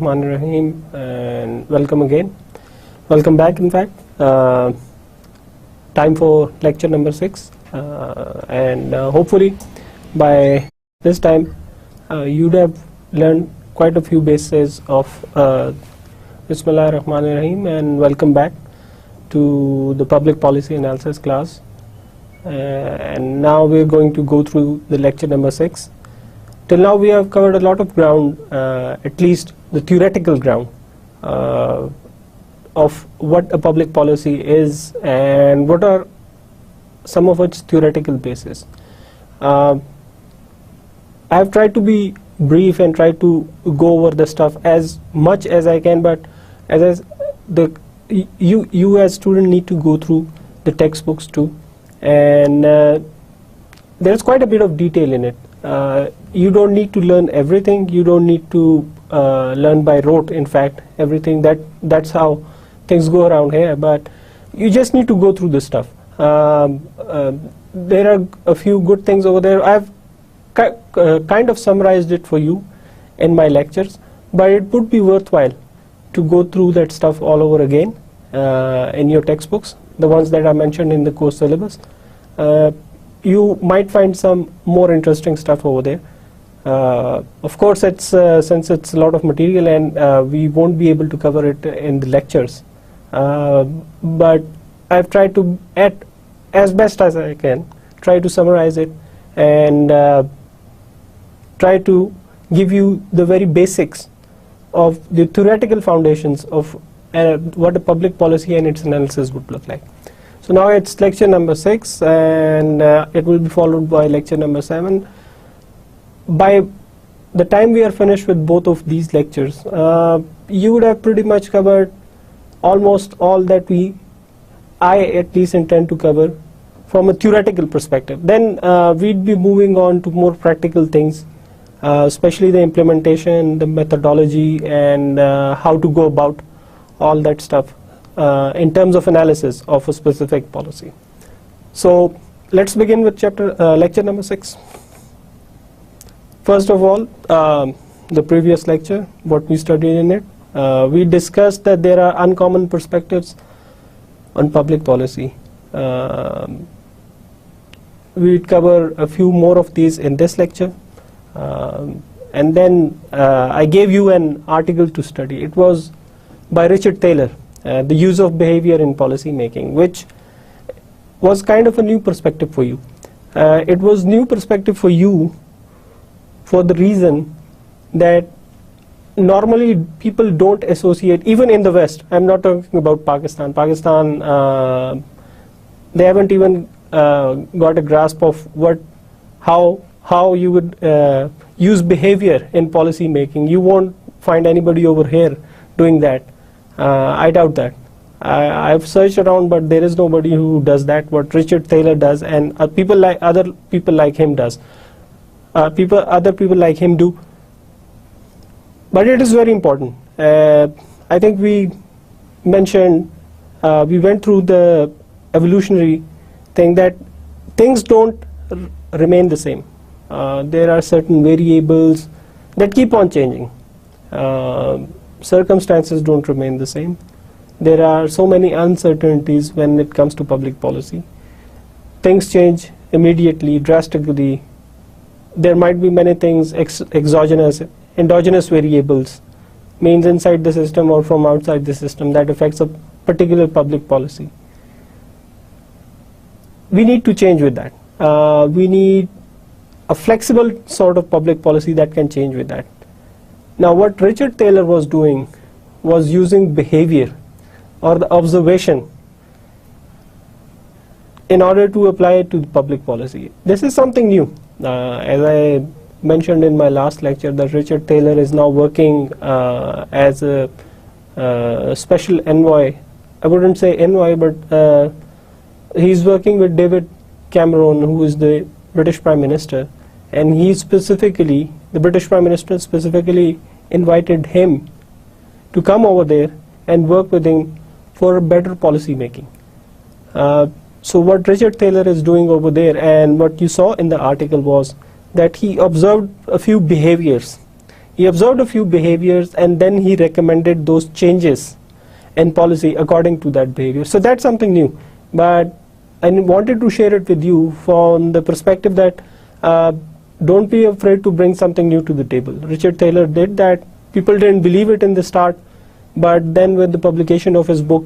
Rahim, and welcome again. Welcome back, in fact. Time for lecture number 6, and hopefully by this time you'd have learned quite a few bases of Bismillah Rahman Rahim, and welcome back to the public policy analysis class. And now we're going to go through the lecture number 6. Till now we have covered a lot of ground, at least the theoretical ground of what a public policy is and what are some of its theoretical bases. I have tried to be brief and try to go over the stuff as much as I can, but you as student need to go through the textbooks too, and there's quite a bit of detail in it. You don't need to learn everything. You don't need to learn by rote, in fact, everything. That's how things go around here, but you just need to go through this stuff. There are a few good things over there. I've kind of summarized it for you in my lectures, but it would be worthwhile to go through that stuff all over again in your textbooks, the ones that are mentioned in the course syllabus. You might find some more interesting stuff over there. Of course, it's since it's a lot of material, and we won't be able to cover it in the lectures, but I've tried to, as best as I can, try to summarize it and try to give you the very basics of the theoretical foundations of what a public policy and its analysis would look like. So now it's lecture number 6, and it will be followed by lecture number 7. By the time we are finished with both of these lectures, you would have pretty much covered almost all that I at least intend to cover from a theoretical perspective. Then we'd be moving on to more practical things, especially the implementation, the methodology, and how to go about all that stuff in terms of analysis of a specific policy. So let's begin with lecture number 6. First of all, the previous lecture, what we studied in it, we discussed that there are uncommon perspectives on public policy. We'd cover a few more of these in this lecture, and then I gave you an article to study. It was by Richard Taylor, The Use of Behavior in Policy Making, which was kind of a new perspective for you. It was new perspective for you for the reason that normally people don't associate, even in the West. I'm not talking about Pakistan. Pakistan, they haven't even got a grasp of how you would use behavior in policy making. You won't find anybody over here doing that. I doubt that. I've searched around, but there is nobody who does that, what Richard Taylor does, and other people like him does. Other people like him do. But it is very important. I think we mentioned, we went through the evolutionary thing that things don't remain the same. There are certain variables that keep on changing. Circumstances don't remain the same. There are so many uncertainties when it comes to public policy. Things change immediately, drastically. There might be many things, exogenous, endogenous variables, means inside the system or from outside the system, that affects a particular public policy. We need to change with that. We need a flexible sort of public policy that can change with that. Now, what Richard Taylor was doing was using behavior or the observation in order to apply it to the public policy. This is something new. As I mentioned in my last lecture, that Richard Taylor is now working as a special envoy. I wouldn't say envoy, but he's working with David Cameron, who is the British Prime Minister, and the British Prime Minister specifically invited him to come over there and work with him for better policy making. So what Richard Taylor is doing over there, and what you saw in the article, was that he observed a few behaviors He observed a few behaviors and then he recommended those changes in policy according to that behavior. So that's something new, but I wanted to share it with you from the perspective that don't be afraid to bring something new to the table. Richard Thaler did that. People didn't believe it in the start, but then with the publication of his book,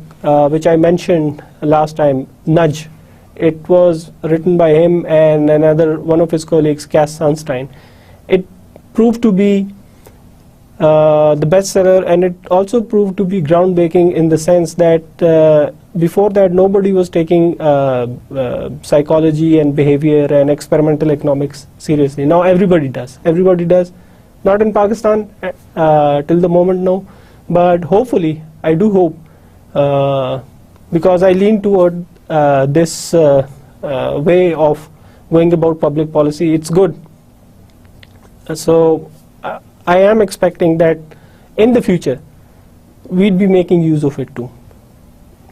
which I mentioned last time, Nudge, it was written by him and one of his colleagues, Cass Sunstein. It proved to be the bestseller, and it also proved to be groundbreaking in the sense that before that nobody was taking psychology and behavior and experimental economics seriously. Now everybody does. Everybody does. Not in Pakistan till the moment, no. But hopefully, I do hope, because I lean toward this way of going about public policy. It's good. So I am expecting that in the future we'd be making use of it too.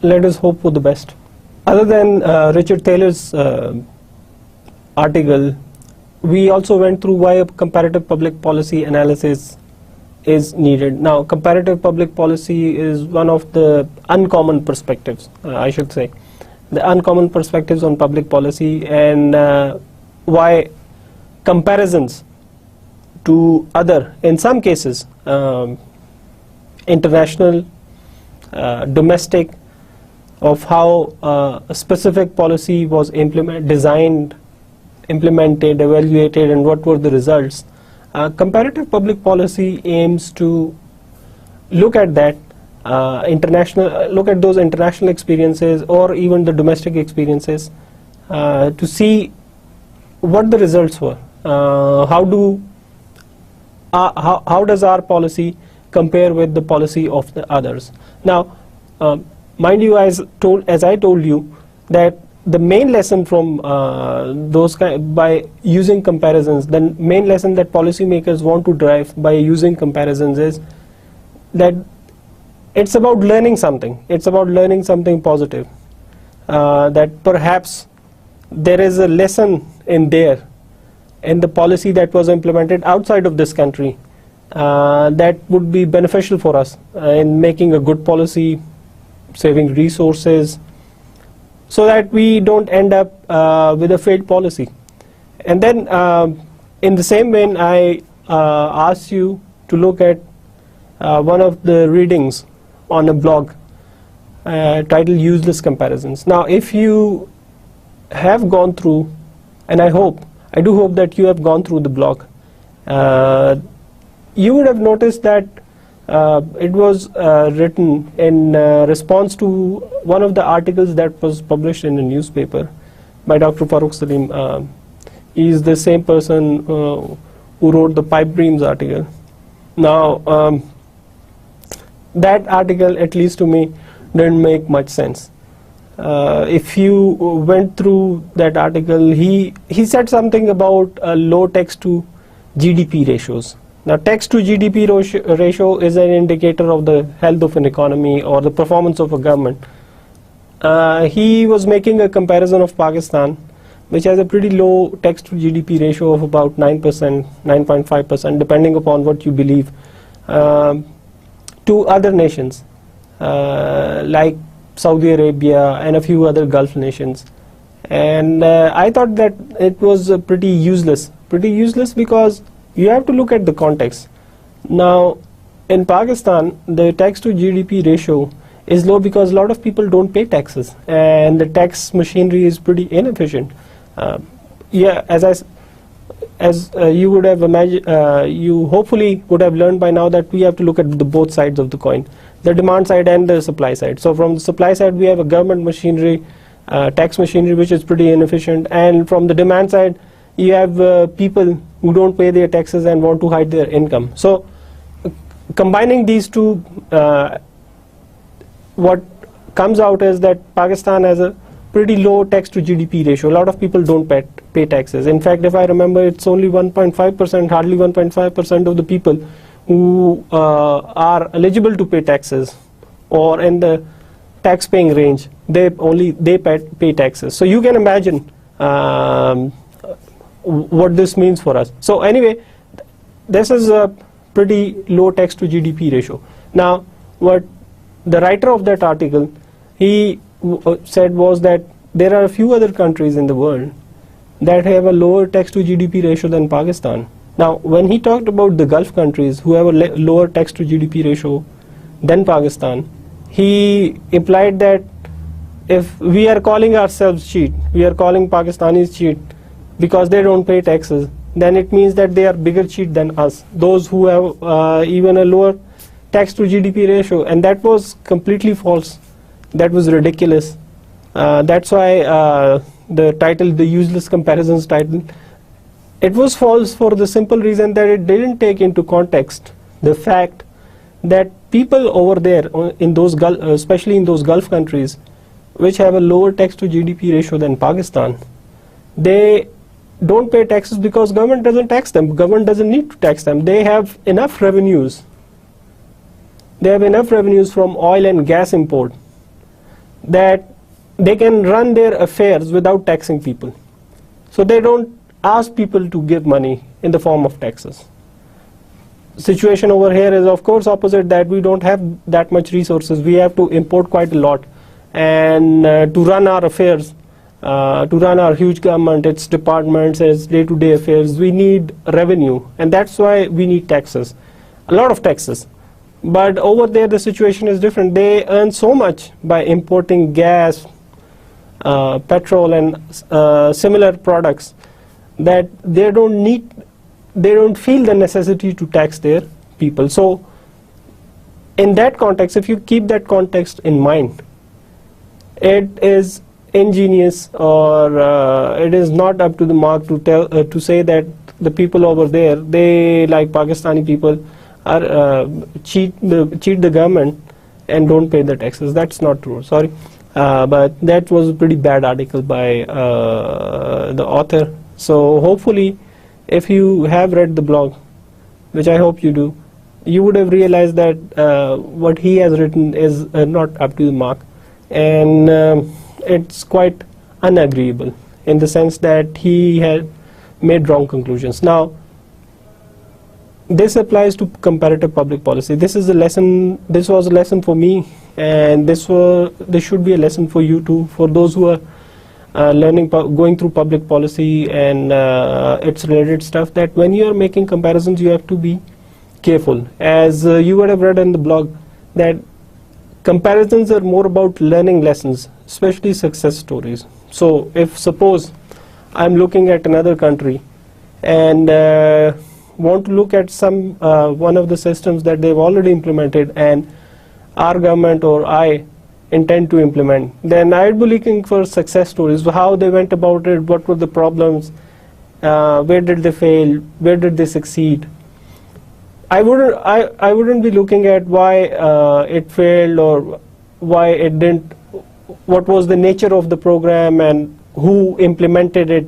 Let us hope for the best. Other than Richard Thaler's article, we also went through why a comparative public policy analysis is needed. Now, comparative public policy is one of the uncommon perspectives, I should say, the uncommon perspectives on public policy, and why comparisons to other, in some cases, international, domestic, of how a specific policy was designed, implemented, evaluated, and what were the results. Comparative public policy aims to look at that look at those international experiences or even the domestic experiences to see what the results were. How does our policy compare with the policy of the others? Now, mind you, as I told you, that the main lesson from by using comparisons, the main lesson that policymakers want to drive by using comparisons is that it's about learning something. It's about learning something positive. That perhaps there is a lesson in there, in the policy that was implemented outside of this country, that would be beneficial for us in making a good policy, saving resources, so that we don't end up with a failed policy. And then in the same vein, I asked you to look at one of the readings on a blog titled Useless Comparisons. Now, if you have gone through, and I do hope that you have gone through the blog, you would have noticed that it was written in response to one of the articles that was published in a newspaper by Dr. Farooq Salim. He is the same person who wrote the pipe dreams article. Now, that article, at least to me, didn't make much sense. If you went through that article, he said something about low text to GDP ratios. Now, text to GDP ratio is an indicator of the health of an economy or the performance of a government. He was making a comparison of Pakistan, which has a pretty low text to GDP ratio of about 9%, 9.5%, depending upon what you believe, to other nations like Saudi Arabia and a few other Gulf nations. And I thought that it was pretty useless because you have to look at the context. Now, in Pakistan, the tax to GDP ratio is low because a lot of people don't pay taxes, and the tax machinery is pretty inefficient. Yeah, as you would have imagined, you hopefully would have learned by now that we have to look at the both sides of the coin, the demand side and the supply side. So from the supply side, we have a government machinery, tax machinery, which is pretty inefficient, and from the demand side, you have people who don't pay their taxes and want to hide their income. So combining these two, what comes out is that Pakistan has a pretty low tax to GDP ratio. A lot of people don't pay taxes. In fact, if I remember, it's only 1.5%, hardly 1.5% of the people who are eligible to pay taxes or in the tax paying range. They pay taxes. So you can imagine what this means for us. So anyway, this is pretty low tax to GDP ratio. Now, what the writer of that article, he said was that there are a few other countries in the world that have a lower tax to GDP ratio than Pakistan. Now, when he talked about the Gulf countries who have a lower tax to GDP ratio than Pakistan, he implied that if we are calling ourselves cheat, we are calling Pakistanis cheat because they don't pay taxes, then it means that they are bigger cheat than us, those who have even a lower tax to GDP ratio. And that was completely false. That was ridiculous. That's why the title, the useless comparisons title, it was false for the simple reason that it didn't take into context the fact that people over there in those especially in those Gulf countries which have a lower tax to GDP ratio than Pakistan, they don't pay taxes because government doesn't tax them. Government doesn't need to tax them. They have enough revenues. They have enough revenues from oil and gas import that they can run their affairs without taxing people. So they don't ask people to give money in the form of taxes. Situation over here is of course opposite, that we don't have that much resources. We have to import quite a lot, and to run our affairs, to run our huge government, its departments, its day-to-day affairs, we need revenue, and that's why we need taxes, a lot of taxes. But over there the situation is different. They earn so much by importing gas, petrol and similar products that they don't feel the necessity to tax their people. So in that context, if you keep that context in mind, it is ingenious, or it is not up to the mark to say that the people over there, they, like Pakistani people, are cheat the government and don't pay the taxes. That's not true. Sorry, but that was a pretty bad article by the author. So hopefully, if you have read the blog, which I hope you do, you would have realized that what he has written is not up to the mark, and it's quite unagreeable in the sense that he had made wrong conclusions. Now, this applies to comparative public policy. This is a lesson. This was a lesson for me, and this should be a lesson for you too, for those who are going through public policy and its related stuff, that when you are making comparisons, you have to be careful. As you would have read in the blog, that comparisons are more about learning lessons, especially success stories. So if suppose I'm looking at another country and want to look at some one of the systems that they've already implemented and our government or I intend to implement, then I'd be looking for success stories, how they went about it, what were the problems, where did they fail, where did they succeed. I wouldn't be looking at why it failed or why it didn't, what was the nature of the program and who implemented it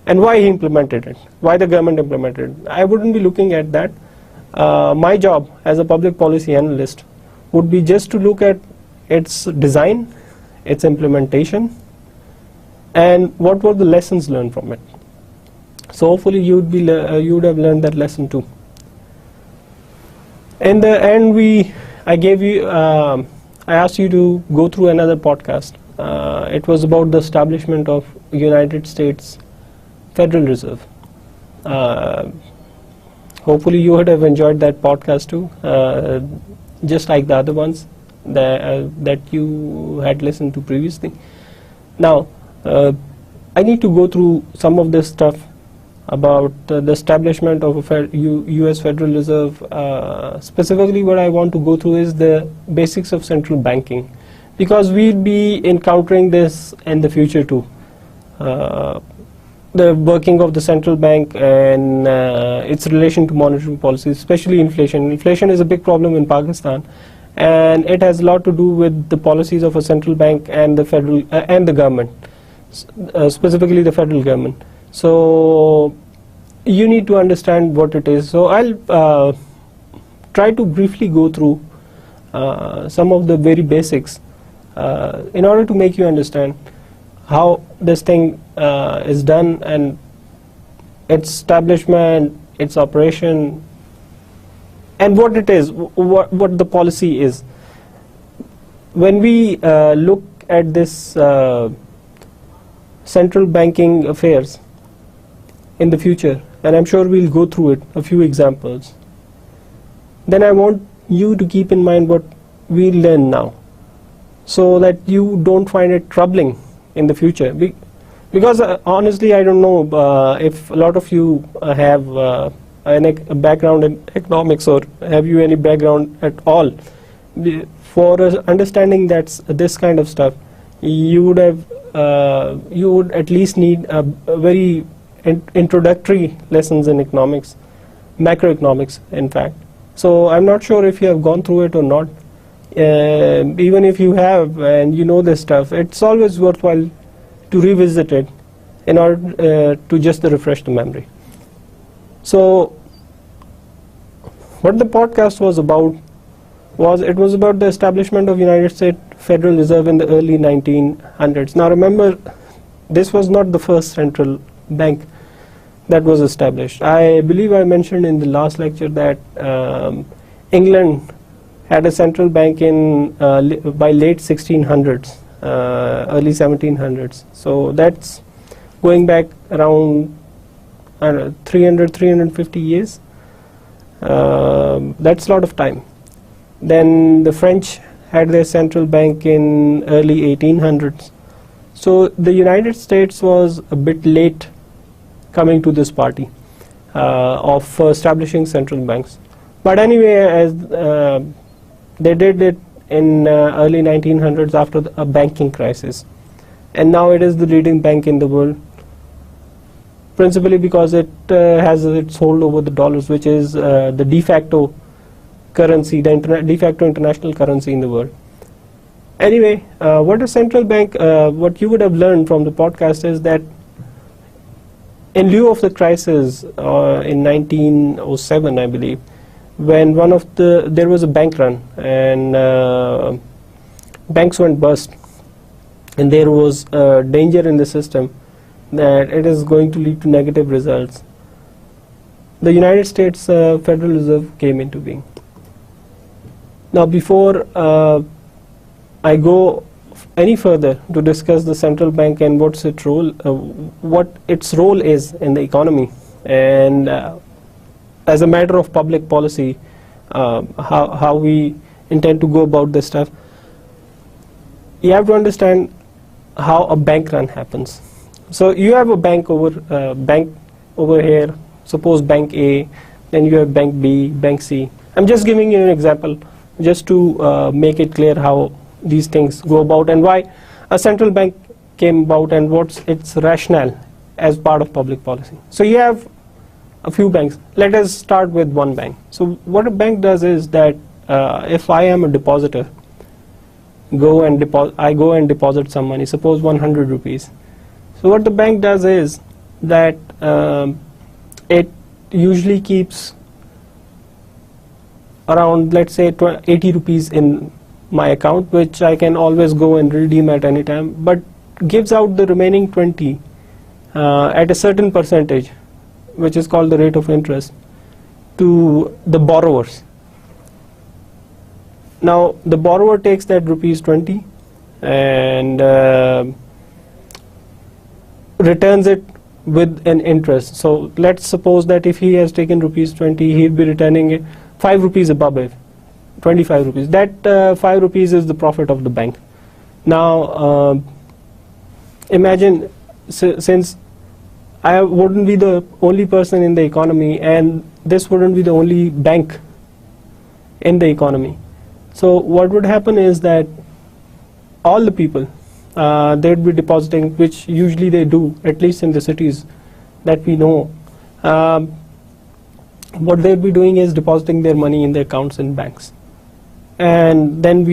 and why he implemented it, why the government implemented it. I wouldn't be looking at that. My job as a public policy analyst would be just to look at its design, its implementation, and what were the lessons learned from it. So hopefully you would have learned that lesson too. In the end, I asked you to go through another podcast. It was about the establishment of United States Federal Reserve. Hopefully you would have enjoyed that podcast too, just like the other ones that you had listened to previously. Now, I need to go through some of this stuff about the establishment of a US Federal Reserve. Specifically what I want to go through is the basics of central banking, because we'll be encountering this in the future too. The working of the central bank and its relation to monetary policy, especially inflation. Inflation is a big problem in Pakistan, and it has a lot to do with the policies of a central bank and the federal and the government, specifically the federal government. So you need to understand what it is. So I'll try to briefly go through some of the very basics in order to make you understand how this thing is done and its establishment, its operation, and what it is, what the policy is. When we look at this central banking affairs in the future, and I'm sure we'll go through it, a few examples, then I want you to keep in mind what we learn now, so that you don't find it troubling in the future. Because honestly, I don't know if a lot of you have a background in economics, or have you any background at all. For understanding this kind of stuff, you would at least need a very introductory lessons in economics, macroeconomics in fact. So I'm not sure if you have gone through it or not. Even if you have and you know this stuff, it's always worthwhile to revisit it in order to just refresh the memory. So what the podcast was about was about the establishment of United States Federal Reserve in the early 1900s. Now remember, this was not the first central bank that was established. I believe I mentioned in the last lecture that England had a central bank in by late 1600s, early 1700s. So that's going back around 350 years. That's a lot of time. Then the French had their central bank in early 1800s. So the United States was a bit late coming to this party of establishing central banks. But anyway, as they did it in early 1900s after a banking crisis, and now it is the leading bank in the world, principally because it has its hold over the dollars, which is the de facto currency, the de facto international currency in the world. Anyway, what a central bank, what you would have learned from the podcast is that in lieu of the crisis in 1907, I believe, when there was a bank run and banks went bust, and there was danger in the system that it is going to lead to negative results, the United States Federal Reserve came into being. Now before I go any further to discuss the central bank and what its role is in the economy, and as a matter of public policy, how we intend to go about this stuff, you have to understand how a bank run happens. So you have a bank over here, suppose bank A, then you have bank B, bank C. I'm just giving you an example just to make it clear how these things go about and why a central bank came about and what's its rationale as part of public policy. So you have a few banks. Let us start with one bank. So what a bank does is that if I am a depositor, I go and deposit some money, suppose 100 rupees. So what the bank does is that it usually keeps around, let's say, 80 rupees in my account, which I can always go and redeem at any time, but gives out the remaining 20 at a certain percentage, which is called the rate of interest, to the borrowers. Now the borrower takes that rupees 20 and returns it with an interest. So let's suppose that if he has taken rupees 20, he'll be returning it 5 rupees above it, 25 rupees. That 5 rupees is the profit of the bank. Now imagine, since I wouldn't be the only person in the economy and this wouldn't be the only bank in the economy. So what would happen is that all the people, they'd be depositing, which usually they do, at least in the cities that we know. What they'd be doing is depositing their money in their accounts in banks. And then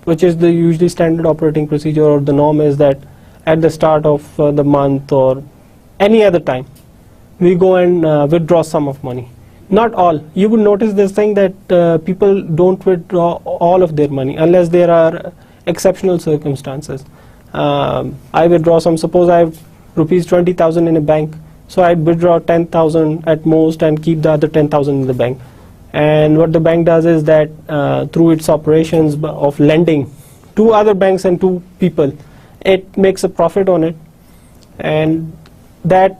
which is the usually standard operating procedure, or the norm is that at the start of the month or any other time, we go and withdraw sum of money. Not all. You would notice this thing that people don't withdraw all of their money unless there are exceptional circumstances. I withdraw some, suppose I have rupees 20,000 in a bank, so I withdraw 10,000 at most and keep the other 10,000 in the bank. And what the bank does is that through its operations of lending to other banks and to people, it makes a profit on it, and that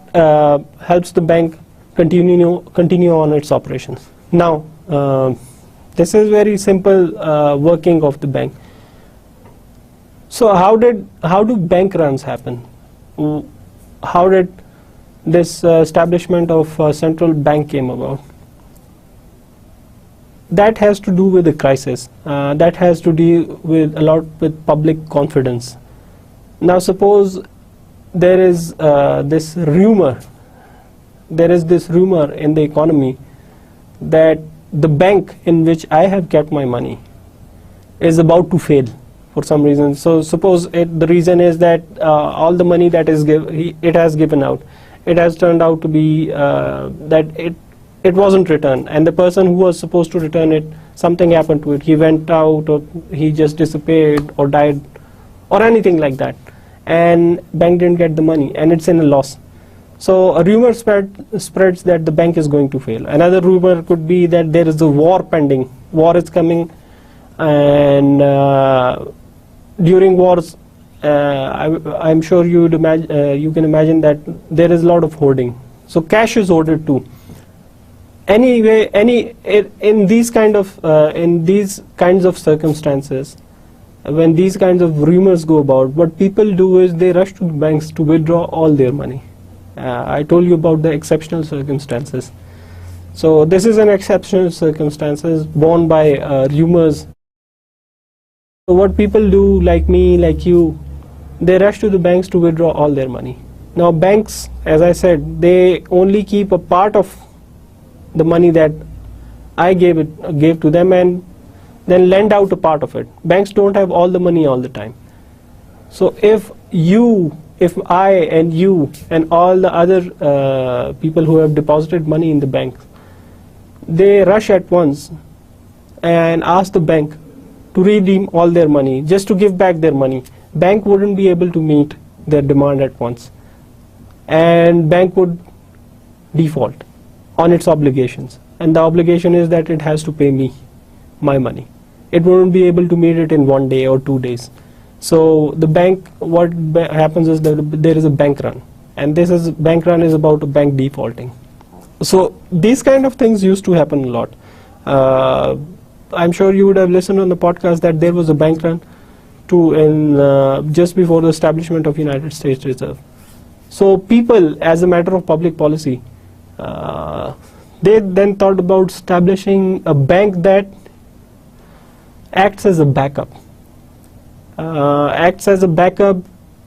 helps the bank continue on its operations. Now, this is very simple working of the bank. So how do bank runs happen? How did this establishment of central bank came about? That has to do with the crisis. That has to do with a lot with public confidence. Now suppose there is this rumor in the economy that the bank in which I have kept my money is about to fail for some reason. So suppose the reason is that all the money that it has given out, it has turned out to be that it wasn't returned, and the person who was supposed to return it, something happened to it. He went out, or he just disappeared or died or anything like that, and bank didn't get the money and it's in a loss. So a rumor spreads that the bank is going to fail. Another rumor could be that there is a war pending. War is coming, and during wars, I'm sure you can imagine that there is a lot of hoarding. So cash is hoarded too. Anyway, in these kinds of circumstances, when these kinds of rumors go about, what people do is they rush to the banks to withdraw all their money. I told you about the exceptional circumstances. So this is an exceptional circumstances born by rumors. So what people do, like me, like you, they rush to the banks to withdraw all their money. Now banks, as I said, they only keep a part of the money that I gave to them, and then lend out a part of it. Banks don't have all the money all the time. So if I and you and all the other people who have deposited money in the bank, they rush at once and ask the bank to redeem all their money, just to give back their money, bank wouldn't be able to meet their demand at once, and bank would default on its obligations, and the obligation is that it has to pay me my money. It wouldn't be able to meet it in 1 day or 2 days. So the bank, what happens is that there is a bank run, and bank run is about a bank defaulting. So these kind of things used to happen a lot. I'm sure you would have listened on the podcast that there was a bank run just before the establishment of United States Reserve. So people, as a matter of public policy, they then thought about establishing a bank that acts as a backup.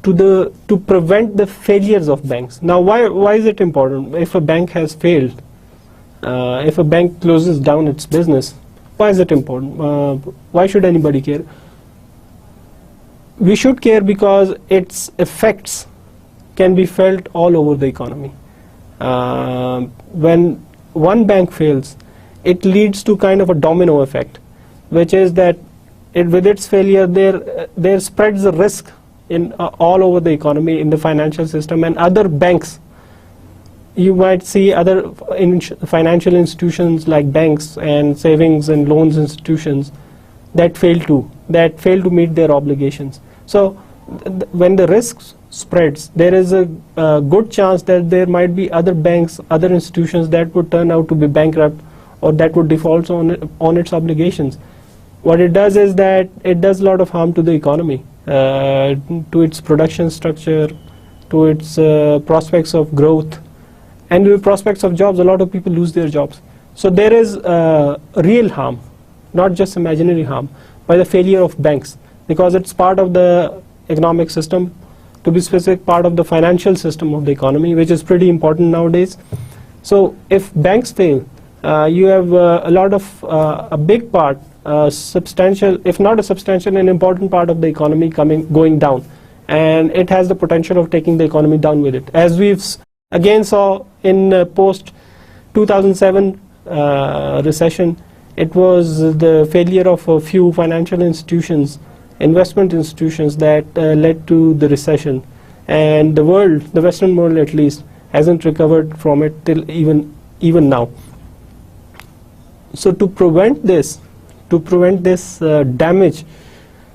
To prevent the failures of banks. Now why is it important? If a bank has failed, if a bank closes down its business, why is it important? Why should anybody care? We should care because its effects can be felt all over the economy. When one bank fails, it leads to kind of a domino effect, which is that with its failure, there spreads the risk in all over the economy, in the financial system, and other banks. You might see other financial institutions like banks and savings and loans institutions that fail to meet their obligations. So when the risk spreads, there is a good chance that there might be other banks, other institutions that would turn out to be bankrupt, or that would default on its obligations. What it does is that it does a lot of harm to the economy, to its production structure, to its prospects of growth, and the prospects of jobs. A lot of people lose their jobs. So there is real harm, not just imaginary harm, by the failure of banks, because it's part of the economic system, to be specific, part of the financial system of the economy, which is pretty important nowadays. So if banks fail, you have a big part, substantial, if not a substantial, an important part of the economy going down, and it has the potential of taking the economy down with it, as we've again saw in post 2007 recession. It was the failure of a few financial institutions, investment institutions, that led to the recession, and the Western world at least, hasn't recovered from it till even now. So to prevent this damage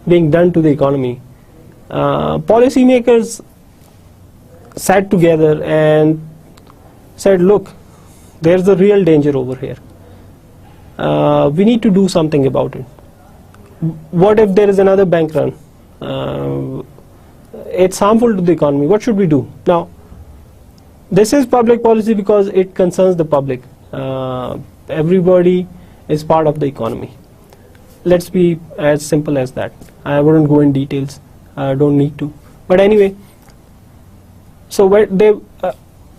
being done to the economy, policymakers sat together and said, look, there's a real danger over here. We need to do something about it. What if there is another bank run? It's harmful to the economy. What should we do? Now, this is public policy because it concerns the public. Everybody is part of the economy. Let's be as simple as that. I wouldn't go in details. I don't need to. But anyway, so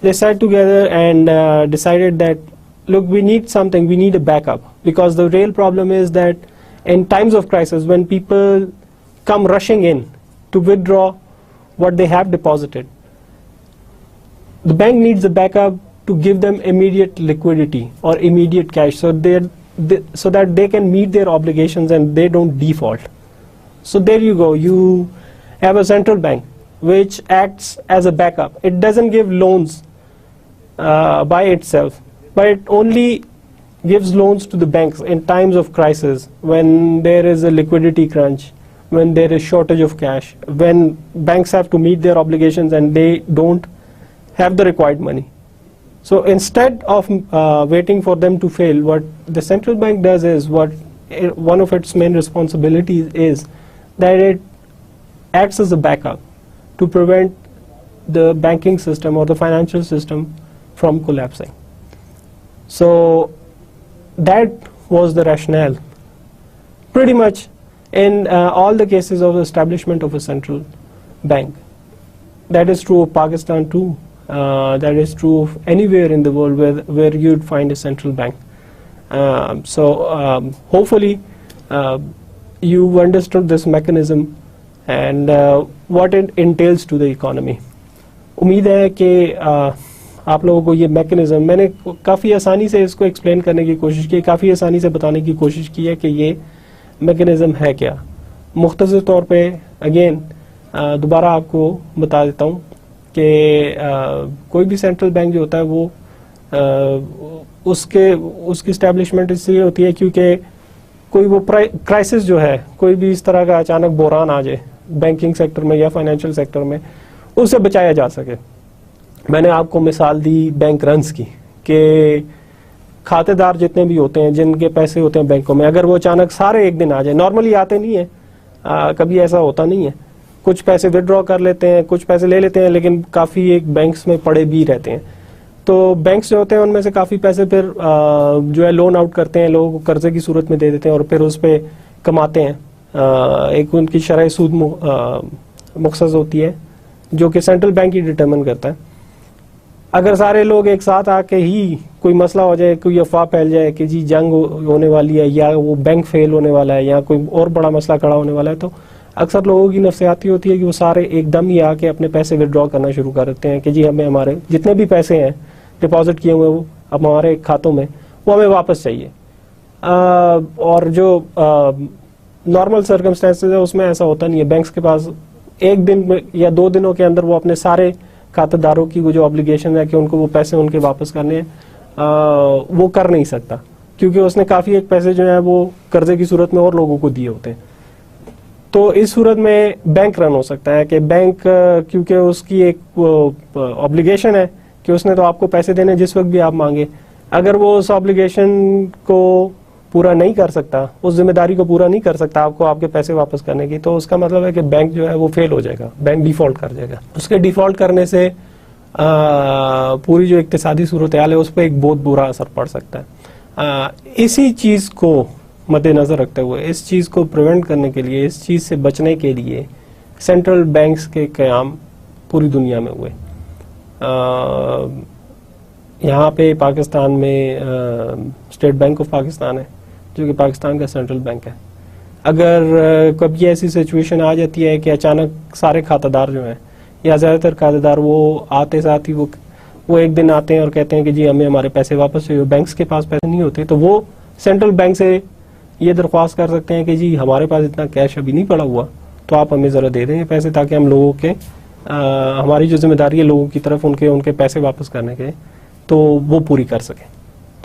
they sat together and decided that, look, we need something. We need a backup, because the real problem is that in times of crisis, when people come rushing in to withdraw what they have deposited, the bank needs a backup to give them immediate liquidity or immediate cash, so that they can meet their obligations and they don't default. So there you go. You have a central bank which acts as a backup. It doesn't give loans by itself, but it only gives loans to the banks in times of crisis, when there is a liquidity crunch, when there is shortage of cash, when banks have to meet their obligations and they don't have the required money. So instead of waiting for them to fail, what the central bank does is, one of its main responsibilities is that it acts as a backup to prevent the banking system or the financial system from collapsing. So that was the rationale, pretty much, in all the cases of the establishment of a central bank. That is true of Pakistan too. That is true of anywhere in the world where you'd find a central bank. Hopefully you understood this mechanism and what it entails to the economy. उम्मीद है कि आप लोगों को ये mechanism, मैंने काफ़ी आसानी से इसको एक्सप्लेन करने की कोशिश की, काफ़ी आसानी से बताने की कोशिश की है कि ये मैकेनिज्म है क्या। मुख्तसर तौर पे अगेन दोबारा आपको बता देता हूँ कि कोई भी सेंट्रल बैंक जो होता है वो उसकी इस्टेब्लिशमेंट इसलिए होती है क्योंकि कोई वो क्राइसिस जो है, कोई भी इस तरह का अचानक बहरान आ जाए बैंकिंग सेक्टर में या फाइनेंशियल सेक्टर में, उससे बचाया जा सके। मैंने आपको मिसाल दी बैंक रन्स की, कि खातेदार जितने भी होते हैं, जिनके पैसे होते हैं बैंकों में, अगर वो अचानक सारे एक दिन आ जाए, नॉर्मली आते नहीं है, कभी ऐसा होता नहीं है, कुछ पैसे विड्रॉ कर लेते हैं, कुछ पैसे ले लेते हैं, लेकिन काफ़ी एक बैंक्स में पड़े भी रहते हैं। तो बैंक्स जो होते हैं उनमें से काफ़ी पैसे फिर जो है लोन आउट करते हैं, लोगों को कर्जे की सूरत में दे देते हैं और फिर उस पर कमाते हैं। एक उनकी शरह सूद मुख्तसर होती है जो कि सेंट्रल बैंक ही डिटरमिन करता है। अगर सारे लोग एक साथ आके ही कोई मसला हो जाए, कोई अफवाह फैल जाए कि जी जंग होने वाली है या वो बैंक फेल होने वाला है या कोई और बड़ा मसला खड़ा होने वाला है, तो अक्सर लोगों की नफ्सियाती होती है कि वो सारे एकदम ही आके अपने पैसे विड्रॉ करना शुरू कर देते हैं कि जी हमें हमारे जितने भी पैसे हैं डिपॉजिट किए हुए वो अब हमारे खातों में वो हमें वापस चाहिए। और जो नॉर्मल सर्कमस्टेंसेज है उसमें ऐसा होता नहीं है। बैंक्स के पास एक दिन या 2 दिनों के अंदर वो अपने सारे खातेदारों की वो जो ऑब्लिगेशन है कि उनको वो पैसे उनके वापस करने हैं, वो कर नहीं सकता, क्योंकि उसने काफ़ी एक पैसे जो है वो कर्जे की सूरत में और लोगों को दिए होते हैं। तो इस सूरत में बैंक रन हो सकता है कि बैंक, क्योंकि उसकी एक ऑब्लिगेशन है कि उसने तो आपको पैसे देने जिस वक्त भी आप मांगे, अगर वो उस ऑब्लिगेशन को पूरा नहीं कर सकता, उस जिम्मेदारी को पूरा नहीं कर सकता आपको आपके पैसे वापस करने की, तो उसका मतलब है कि बैंक जो है वो फेल हो जाएगा, बैंक डिफॉल्ट कर जाएगा। उसके डिफॉल्ट करने से पूरी जो इक्तिसादी सूरत हाल है उस पर एक बहुत बुरा असर पड़ सकता है। इसी चीज़ को मद्देनजर रखते हुए, इस चीज़ को प्रिवेंट करने के लिए, इस चीज़ से बचने के लिए सेंट्रल बैंक्स के क़याम पूरी दुनिया में हुए। यहाँ पे पाकिस्तान में स्टेट बैंक ऑफ पाकिस्तान है जो कि पाकिस्तान का सेंट्रल बैंक है। अगर कभी ऐसी सिचुएशन आ जाती है कि अचानक सारे खातेदार जो हैं या ज़्यादातर खातेदार वो आते साथ ही वो एक दिन आते हैं और कहते हैं कि जी हमें हमारे पैसे वापस चाहिए, बैंक्स के पास पैसे नहीं होते, तो वो सेंट्रल बैंक से ये दरख्वास्त कर सकते हैं कि जी हमारे पास इतना कैश अभी नहीं पड़ा हुआ, तो आप हमें ज़रा दे देंगे पैसे, ताकि हम लोगों के हमारी जो जिम्मेदारी है लोगों की तरफ उनके पैसे वापस करने के, तो वो पूरी कर सकें।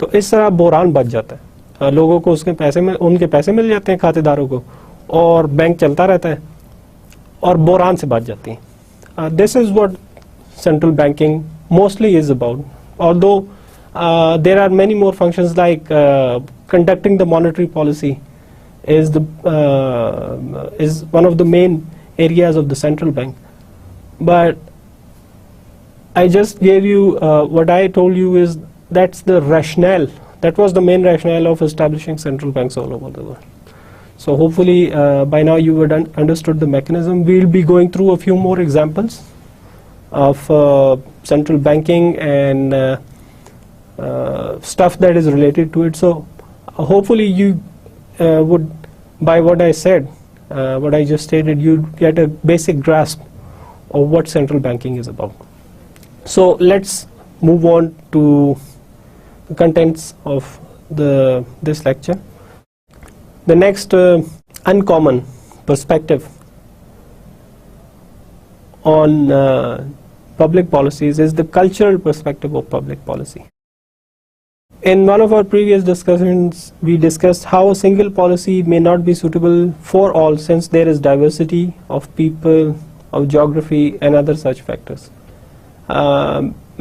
तो इस तरह बहरान बच जाता है। लोगों को उनके पैसे मिल जाते हैं खातेदारों को, और बैंक चलता रहता है और बोरान से बच जाती हैं। This is what central banking mostly is about, although there are many more functions like conducting the monetary policy is one of the main areas of the central bank. But I just gave you what I told you is that's the rationale, that was the main rationale of establishing central banks all over the world. So hopefully by now you would understood the mechanism. We'll be going through a few more examples of central banking and stuff that is related to it. So hopefully you would, by what I said, what I just stated, you get a basic grasp of what central banking is about. So let's move on to the contents of this lecture. The next uncommon perspective on public policies is the cultural perspective of public policy. In one of our previous discussions, we discussed how a single policy may not be suitable for all, since there is diversity of people, of geography and other such factors.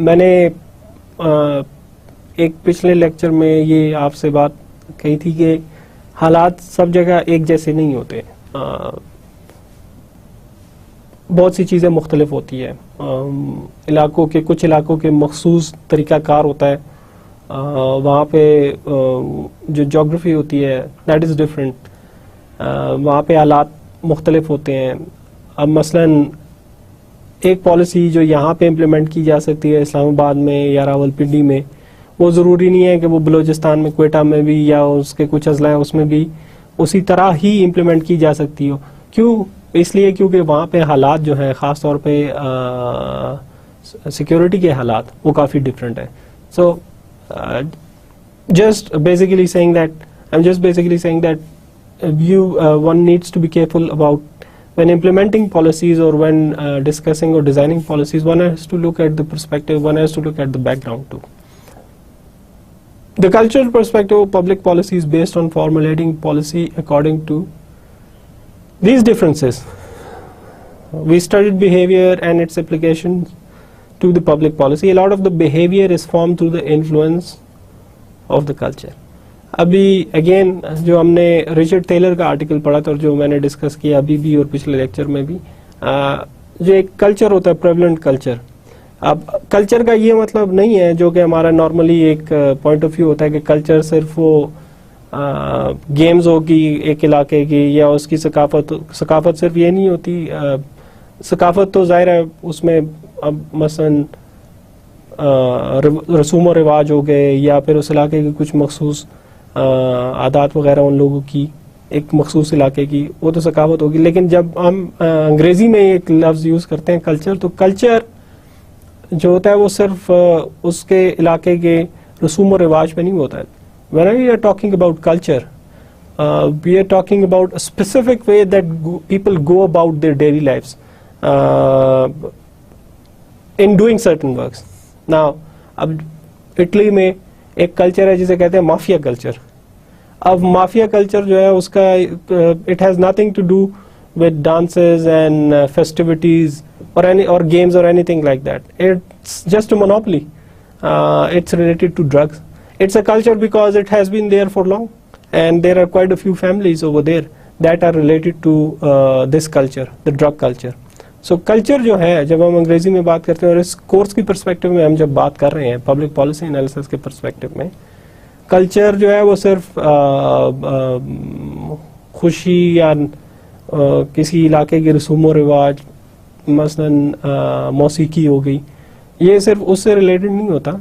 मैंने एक पिछले lecture में ये आपसे बात कही थी कि हालात सब जगह एक जैसे नहीं होते, बहुत सी चीज़ें मुख्तलिफ होती है। कुछ इलाकों के मखसूस तरीक़ाकार होता है, वहाँ पे जो जोग्राफी होती है दैट इज़ डिफरेंट, वहाँ पे हालात मुख्तलिफ होते हैं। अब मसलन एक पॉलिसी जो यहाँ पे इम्प्लीमेंट की जा सकती है इस्लामाबाद में या रावलपिंडी में, वो ज़रूरी नहीं है कि वो बलूचिस्तान में, क्वेटा में भी या उसके कुछ अजला है उसमें भी उसी तरह ही इम्प्लीमेंट की जा सकती हो। क्यों? इसलिए क्योंकि वहाँ पे हालात जो हैं, ख़ास तौर पे सिक्योरिटी के हालात, वो काफ़ी डिफरेंट है। सो just basically saying that one needs to be careful about when implementing policies or when discussing or designing policies. One has to look at the perspective, one has to look at the background too. The cultural perspective of public policy is based on formulating policy according to these differences. We studied behavior and its applications to the public policy. A lot of the behavior is formed through the influence of the culture. अभी again जो हमने Richard Taylor का article पढ़ा था और जो मैंने discuss किया अभी भी और पिछले लेक्चर में भी, जो एक कल्चर होता है, प्रेवलेंट कल्चर। अब कल्चर का ये मतलब नहीं है जो कि हमारा नॉर्मली एक पॉइंट ऑफ व्यू होता है कि कल्चर सिर्फ वो गेम्स होगी एक इलाके की या उसकी सकाफत सिर्फ ये नहीं होती। सकाफत तो जाहिर है उसमें अब मसलन रसूम और रिवाज हो गए या फिर उस इलाके की कुछ मखसूस आदात वगैरह उन लोगों की एक मखसूस इलाके की, वो तो सकाफत होगी। लेकिन जब हम अंग्रेजी में एक लफ्ज़ यूज़ करते हैं कल्चर, तो कल्चर जो होता है वो सिर्फ उसके इलाके के रसूम और रिवाज पे नहीं होता है। When we are talking about culture, we are talking about a specific way that people go about their daily lives in doing certain works. Now, अब इटली में एक कल्चर है जिसे कहते हैं माफिया कल्चर। अब माफिया कल्चर जो है उसका it has nothing to do with dances and festivities or games or anything like that. It's just a monopoly. It's related to drugs. It's a culture because it has been there for long, and there are quite a few families over there that are related to this culture, the drug culture. So culture जो है, जब हम अंग्रेजी में बात करते हैं और इस कोर्स की पर्सपेक्टिव में हम जब बात कर रहे हैं पब्लिक पॉलिसी एनालिसिस के पर्सपेक्टिव में, कल्चर जो है वो सिर्फ खुशी या किसी इलाके के रसूम व रिवाज, मसलन मौसीकी हो गई, ये सिर्फ उससे रिलेटेड नहीं होता,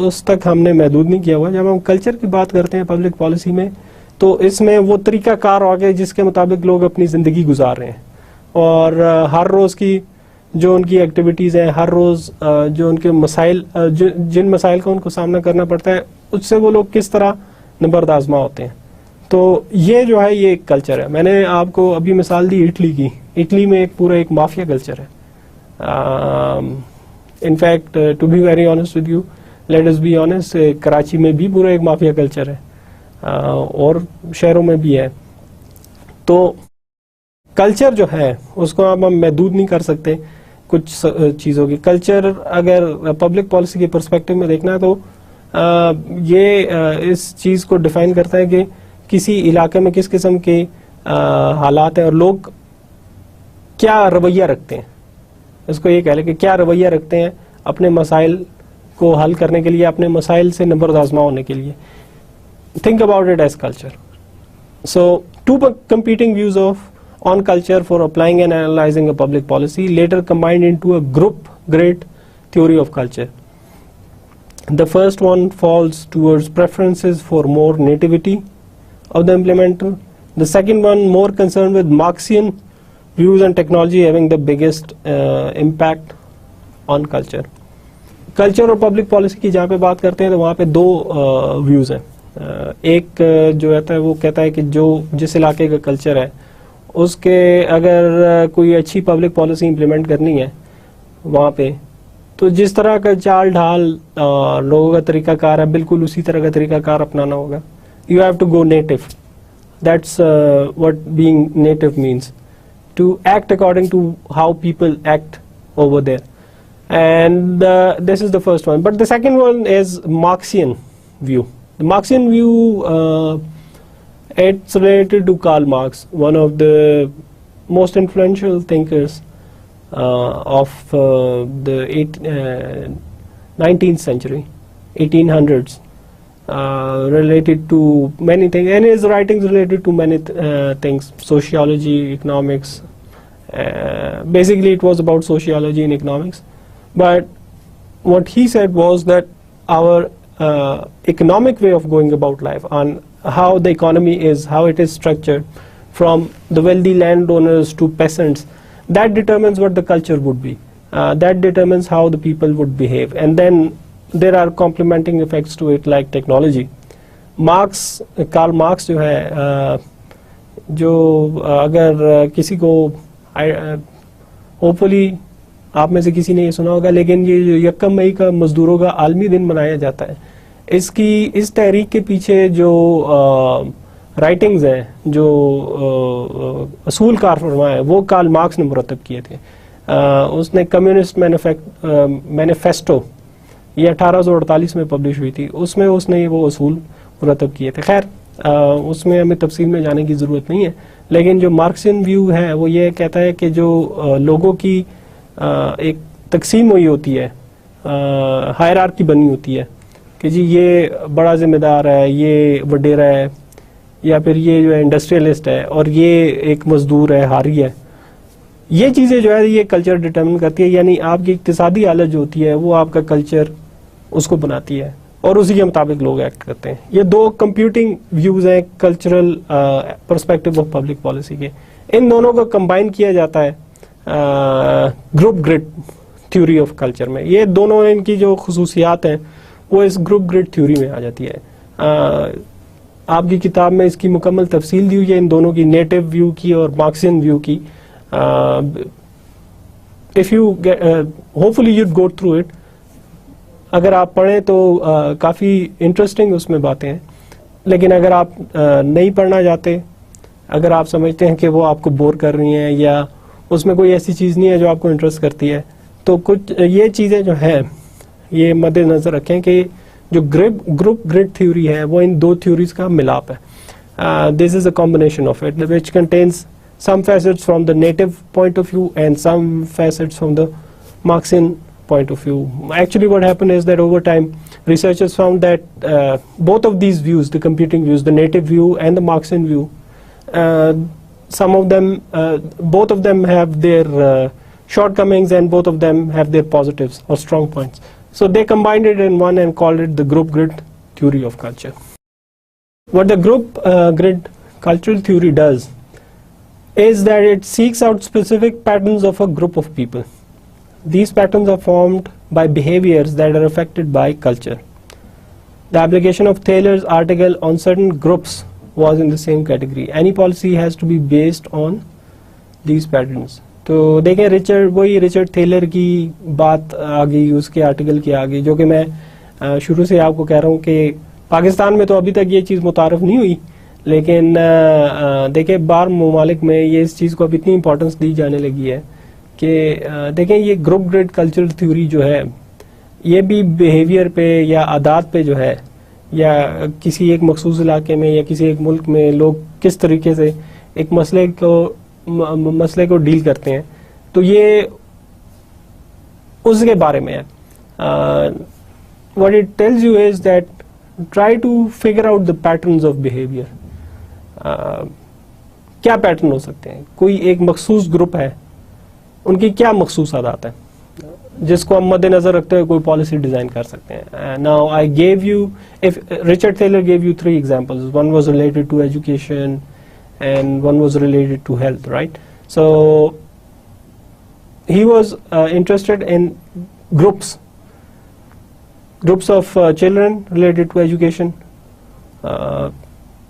उस तक हमने महदूद नहीं किया हुआ। जब हम कल्चर की बात करते हैं पब्लिक पॉलिसी में, तो इसमें वो तरीक़ाकार आ गए जिसके मुताबिक लोग अपनी ज़िंदगी गुजार रहे हैं, और हर रोज़ की जो उनकी एक्टिविटीज़ हैं, हर रोज़ जो उनके मसाइल, जिन मसाइल का उनको सामना करना पड़ता है, उससे वो लोग किस तरह नंबर्द आज़मा होते हैं। तो ये जो है ये एक कल्चर है। मैंने आपको अभी मिसाल दी इटली की। इटली में एक पूरा एक माफिया कल्चर है। In fact to be very honest with you, let us be honest, Karachi में भी पूरा एक माफिया कल्चर है। और शहरों में भी है। तो कल्चर जो है उसको हम महदूद नहीं कर सकते कुछ चीज़ों की। कल्चर अगर पब्लिक पॉलिसी के पर्सपेक्टिव में देखना है तो ये इस चीज़ को डिफाइन करता है कि किसी इलाके में किस किस्म के हालात हैं और लोग क्या रवैया रखते हैं। इसको ये कह लें कि क्या रवैया रखते हैं अपने मसाइल को हल करने के लिए, अपने मसाइल से नंबर आजमा होने के लिए। Think about it as culture. So two competing views on culture for applying and analyzing a public policy later combined into a group grid theory of culture. The first one falls towards preferences for more nativity of the implementer. The second one more concerned with Marxian views and technology having the biggest impact on culture. Culture और public policy की जहाँ पे बात करते हैं तो वहाँ पे दो व्यूज हैं। एक जो रहता है वो कहता है कि जो जिस इलाके का कल्चर है उसके अगर कोई अच्छी पब्लिक पॉलिसी इम्प्लीमेंट करनी है वहाँ पे, तो जिस तरह का चाल ढाल लोगों का तरीकाकार है बिल्कुल उसी तरह का तरीकाकार अपनाना होगा। You have to go native. That's what being native means, to act according to how people act over there. And this is the first one. But the second one is Marxian view. The Marxian view, it's related to Karl Marx, one of the most influential thinkers of the 19th century, 1800s, related to many things. And his writings related to many things, sociology, economics. Basically it was about sociology and economics, but what he said was that our economic way of going about life, on how the economy is, how it is structured from the wealthy landowners to peasants, that determines what the culture would be, that determines how the people would behave. And then there are complementing effects to it like technology. Karl Marx जो है जो अगर किसी को hopefully आप में से किसी ने ये सुना होगा, लेकिन ये जो 1 मई का मजदूरों का आलमी दिन मनाया जाता है, इस तहरीक के पीछे जो राइटिंग्स हैं, जो असूल कारफरमा है, वो कार्ल मार्क्स ने मुरतब किए थे। उसने कम्युनिस्ट मैनिफेस्टो ये 1848 में पब्लिश हुई थी, उसमें उसने वो असूल मुरतब किए थे। खैर उसमें हमें तफसील में जाने की ज़रूरत नहीं है, लेकिन जो मार्क्सियन व्यू है वो ये कहता है कि जो लोगों की एक तकसीम हुई होती है, हायरार्की बनी होती है कि जी ये बड़ा जिम्मेदार है, ये वडेरा है, या फिर ये जो है इंडस्ट्रियलिस्ट है और ये एक मजदूर है, हारी है। ये चीज़ें जो है ये कल्चर डिटर्मिन करती है, यानी आपकी इक्तिसादी हालत जो होती है वो आपका कल्चर उसको बनाती है और उसी के मुताबिक लोग एक्ट करते हैं। ये दो कंप्यूटिंग व्यूज हैं cultural perspective of public policy के। इन दोनों को कंबाइन किया जाता है group grid theory of culture में। ये दोनों इनकी जो खसूसियात हैं वो इस ग्रुप ग्रिड थ्योरी में आ जाती है। आपकी किताब में इसकी मुकम्मल तफसील दी हुई है इन दोनों की, नेटिव व्यू की और मार्क्सियन व्यू की। If you hopefully you'd go through it, अगर आप पढ़ें तो काफ़ी इंटरेस्टिंग उसमें बातें हैं। लेकिन अगर आप नहीं पढ़ना चाहते, अगर आप समझते हैं कि वो आपको बोर कर रही हैं या उसमें कोई ऐसी चीज़ नहीं है जो आपको इंटरेस्ट करती है, तो कुछ ये चीज़ें जो हैं ये मद्देनज़र रखें कि जो ग्रुप ग्रिड थ्योरी है वो इन दो थ्योरीज का मिलाप है। This is a combination of it which contains some facets from the native point of view and some facets from the Marxian point of view. Actually what happened is that over time researchers found that both of these views, the computing views, the native view and the Marxian view, some of them, both of them have their shortcomings and both of them have their positives or strong points. So they combined it in one and called it the group grid theory of culture. What the group grid cultural theory does is that it seeks out specific patterns of a group of people. These patterns are formed by behaviors that are affected by culture. The application of Taylor's article on certain groups was in the same category. Any policy has to be based on these patterns. तो देखें Richard Taylor की बात आ गई उसके article की आ गई, जो कि मैं शुरू से आपको कह रहा हूँ कि पाकिस्तान में तो अभी तक ये चीज़ मुतारफ नहीं हुई, लेकिन देखिए बाहर ममालिक में ये इस चीज़ को अब इतनी इम्पोर्टेंस दी जाने लगी है कि देखें ये ग्रुप ग्रिड कल्चरल थ्योरी जो है ये भी बिहेवियर पे या आदात पे जो है, या किसी एक मखसूस इलाके में या किसी एक मुल्क में लोग किस तरीके से एक मसले को डील करते हैं, तो ये उसके बारे में है. What it tells you is that try to figure out the patterns of behavior. क्या पैटर्न हो सकते हैं? कोई एक मखसूस ग्रुप है, उनकी क्या मखसूस आदत है जिसको हम मद्देनजर रखते हुए कोई पॉलिसी डिजाइन कर सकते हैं. Now I gave you, if Richard Taylor gave you 3 examples. One was related to education and one was related to health, right? So he was interested in groups of children related to education.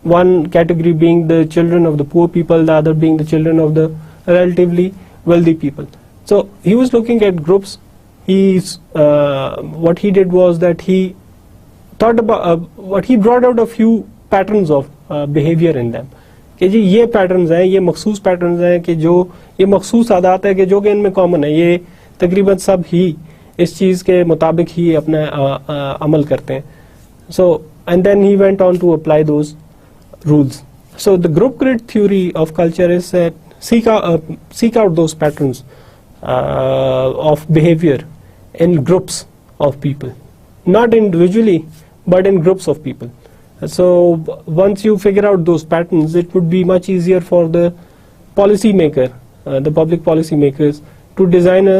One category being the children of the poor people, the other being the children of the relatively wealthy people. So he was looking at groups. What he did was that he thought about what he brought out a few patterns of behavior in them. कि जी ये patterns हैं, ये मखसूस patterns हैं कि जो ये मखसूस आदत है कि जो कि इनमें कॉमन है, ये तकरीबन सब ही इस चीज़ के मुताबिक ही अपना अमल करते हैं. So and then he went on to apply those rules. So the group grid theory of culture is seek out those patterns of behavior in groups of people, not individually but in groups of people. So once you figure out those patterns, it would be much easier for the policy maker, the public policy makers, to design a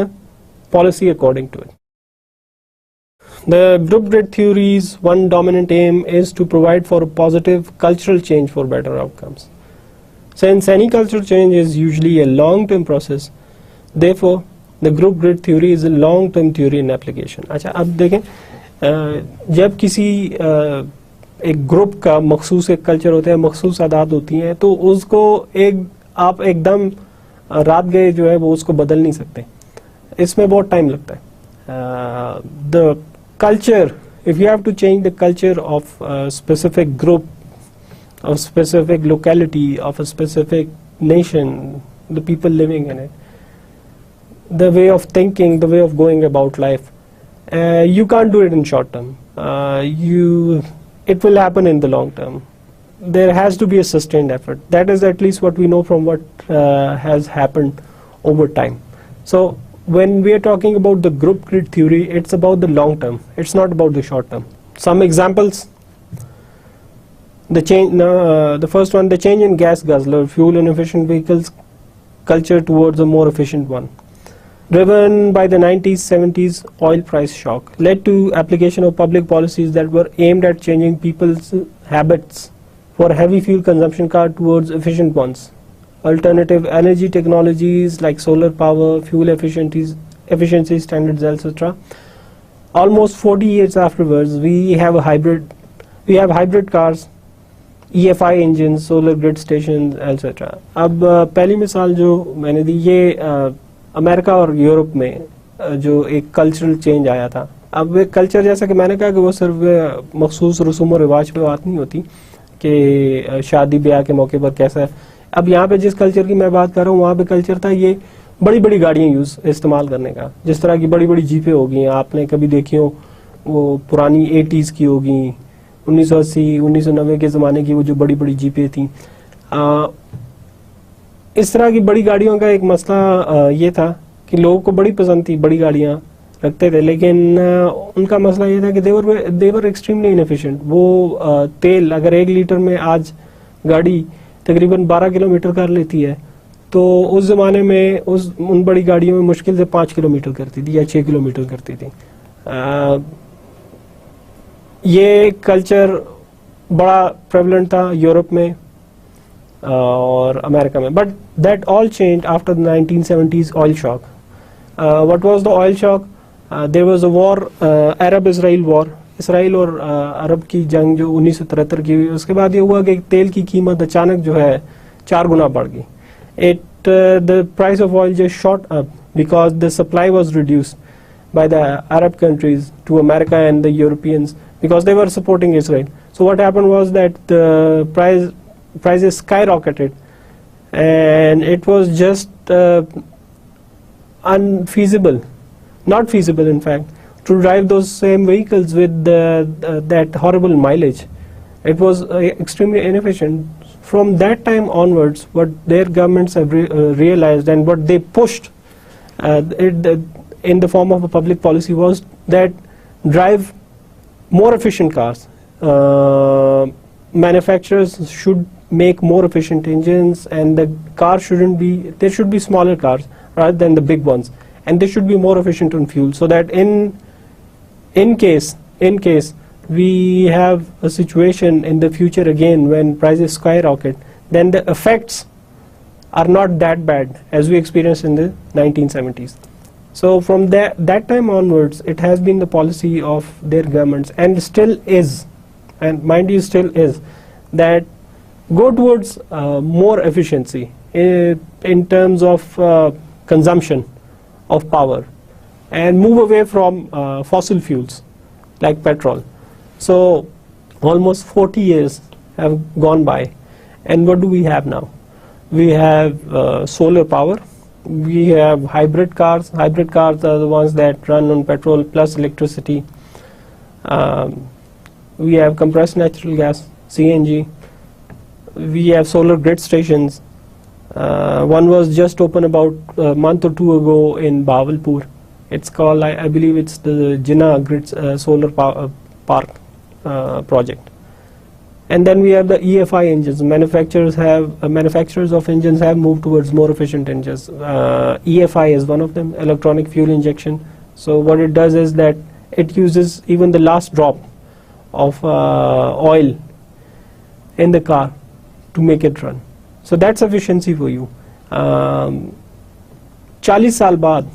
policy according to it. The group grid theory's one dominant aim is to provide for a positive cultural change for better outcomes. Since any cultural change is usually a long-term process, therefore the group grid theory is a long-term theory in application. अच्छा, अब देखें जब किसी एक group का मखसूस एक culture होता है, मखसूस आदत होती हैं, तो उसको आप एकदम रात गए जो है वो उसको बदल नहीं सकते, इसमें बहुत टाइम लगता है. The culture, if you have to change the culture of specific group, of specific locality, of a specific nation, the people living in it, the way of thinking, the way of going about life, you can't do it in short term. It will happen in the long term. There has to be a sustained effort. That is at least what we know from what has happened over time. So when we are talking about the group grid theory, it's about the long term. It's not about the short term. Some examples. The first one, the change in gas guzzler, fuel inefficient vehicles culture towards a more efficient one. Driven by the 90s, 70s oil price shock, led to application of public policies that were aimed at changing people's habits for heavy fuel consumption car towards efficient ones. Alternative energy technologies like solar power, fuel efficiency standards, etc. Almost 40 years afterwards, we have hybrid cars, EFI engines, solar grid stations, etc. अब पहली मिसाल जो मैंने दी, ये America और Europe में जो एक कल्चरल चेंज आया था. अब एक कल्चर, जैसा कि मैंने कहा कि वो सिर्फ मखसूस रसूम और रिवाज पे बात नहीं होती कि शादी ब्याह के मौके पर कैसा है. अब यहाँ पे जिस कल्चर की मैं बात कर रहा हूँ, वहाँ पे कल्चर था ये बड़ी बड़ी गाड़ियाँ इस्तेमाल करने का. जिस तरह की बड़ी बड़ी जीपें होगी, आपने कभी देखी हो, वो पुरानी 80s की होगी, 1980 1990 के ज़माने की वो जो बड़ी बड़ी जीपें थी. इस तरह की बड़ी गाड़ियों का एक मसला ये था कि लोगों को बड़ी पसंद थी, बड़ी गाड़ियाँ रखते थे, लेकिन उनका मसला ये था कि देवर एक्सट्रीमली इनएफिशिएंट. वो तेल, अगर 1 लीटर में आज गाड़ी तकरीबन 12 किलोमीटर कर लेती है, तो उस ज़माने में उन बड़ी गाड़ियों में मुश्किल से 5 किलोमीटर करती थी या 6 किलोमीटर करती थी. ये कल्चर बड़ा प्रेवलेंट था यूरोप में और अमेरिका में, but that all change after the 1970s oil shock. What was the oil shock? There was a war, Arab Israel war, Israel और अरब की जंग जो 1973 की हुई. उसके बाद ये हुआ कि तेल की कीमत अचानक जो है 4 गुना बढ़ गई. The price of oil just shot up because the supply was reduced by the Arab countries to America and the Europeans because they were supporting Israel. So what happened was that the prices skyrocketed, and it was just unfeasible, not feasible in fact, to drive those same vehicles with that horrible mileage. It was extremely inefficient. From that time onwards, what their governments have realized and what they pushed in the form of a public policy was that drive more efficient cars. Manufacturers should make more efficient engines, and the car shouldn't be, there should be smaller cars rather than the big ones, and they should be more efficient on fuel, so that in case we have a situation in the future again when prices skyrocket, then the effects are not that bad as we experienced in the 1970s. So from that time onwards, it has been the policy of their governments, and still is, and mind you still is, that go towards more efficiency in terms of consumption of power, and move away from fossil fuels like petrol. So almost 40 years have gone by, and what do we have now? We have solar power, we have hybrid cars. Hybrid cars are the ones that run on petrol plus electricity. We have compressed natural gas, CNG. We have solar grid stations. One was just opened about a month or two ago in Bahawalpur. It's called, I believe it's the Jinnah Grid Solar Park project. And then we have the EFI engines. Manufacturers of engines have moved towards more efficient engines. EFI is one of them, electronic fuel injection. So what it does is that it uses even the last drop of oil in the car to make it run. So that's efficiency for you. 40 साल बाद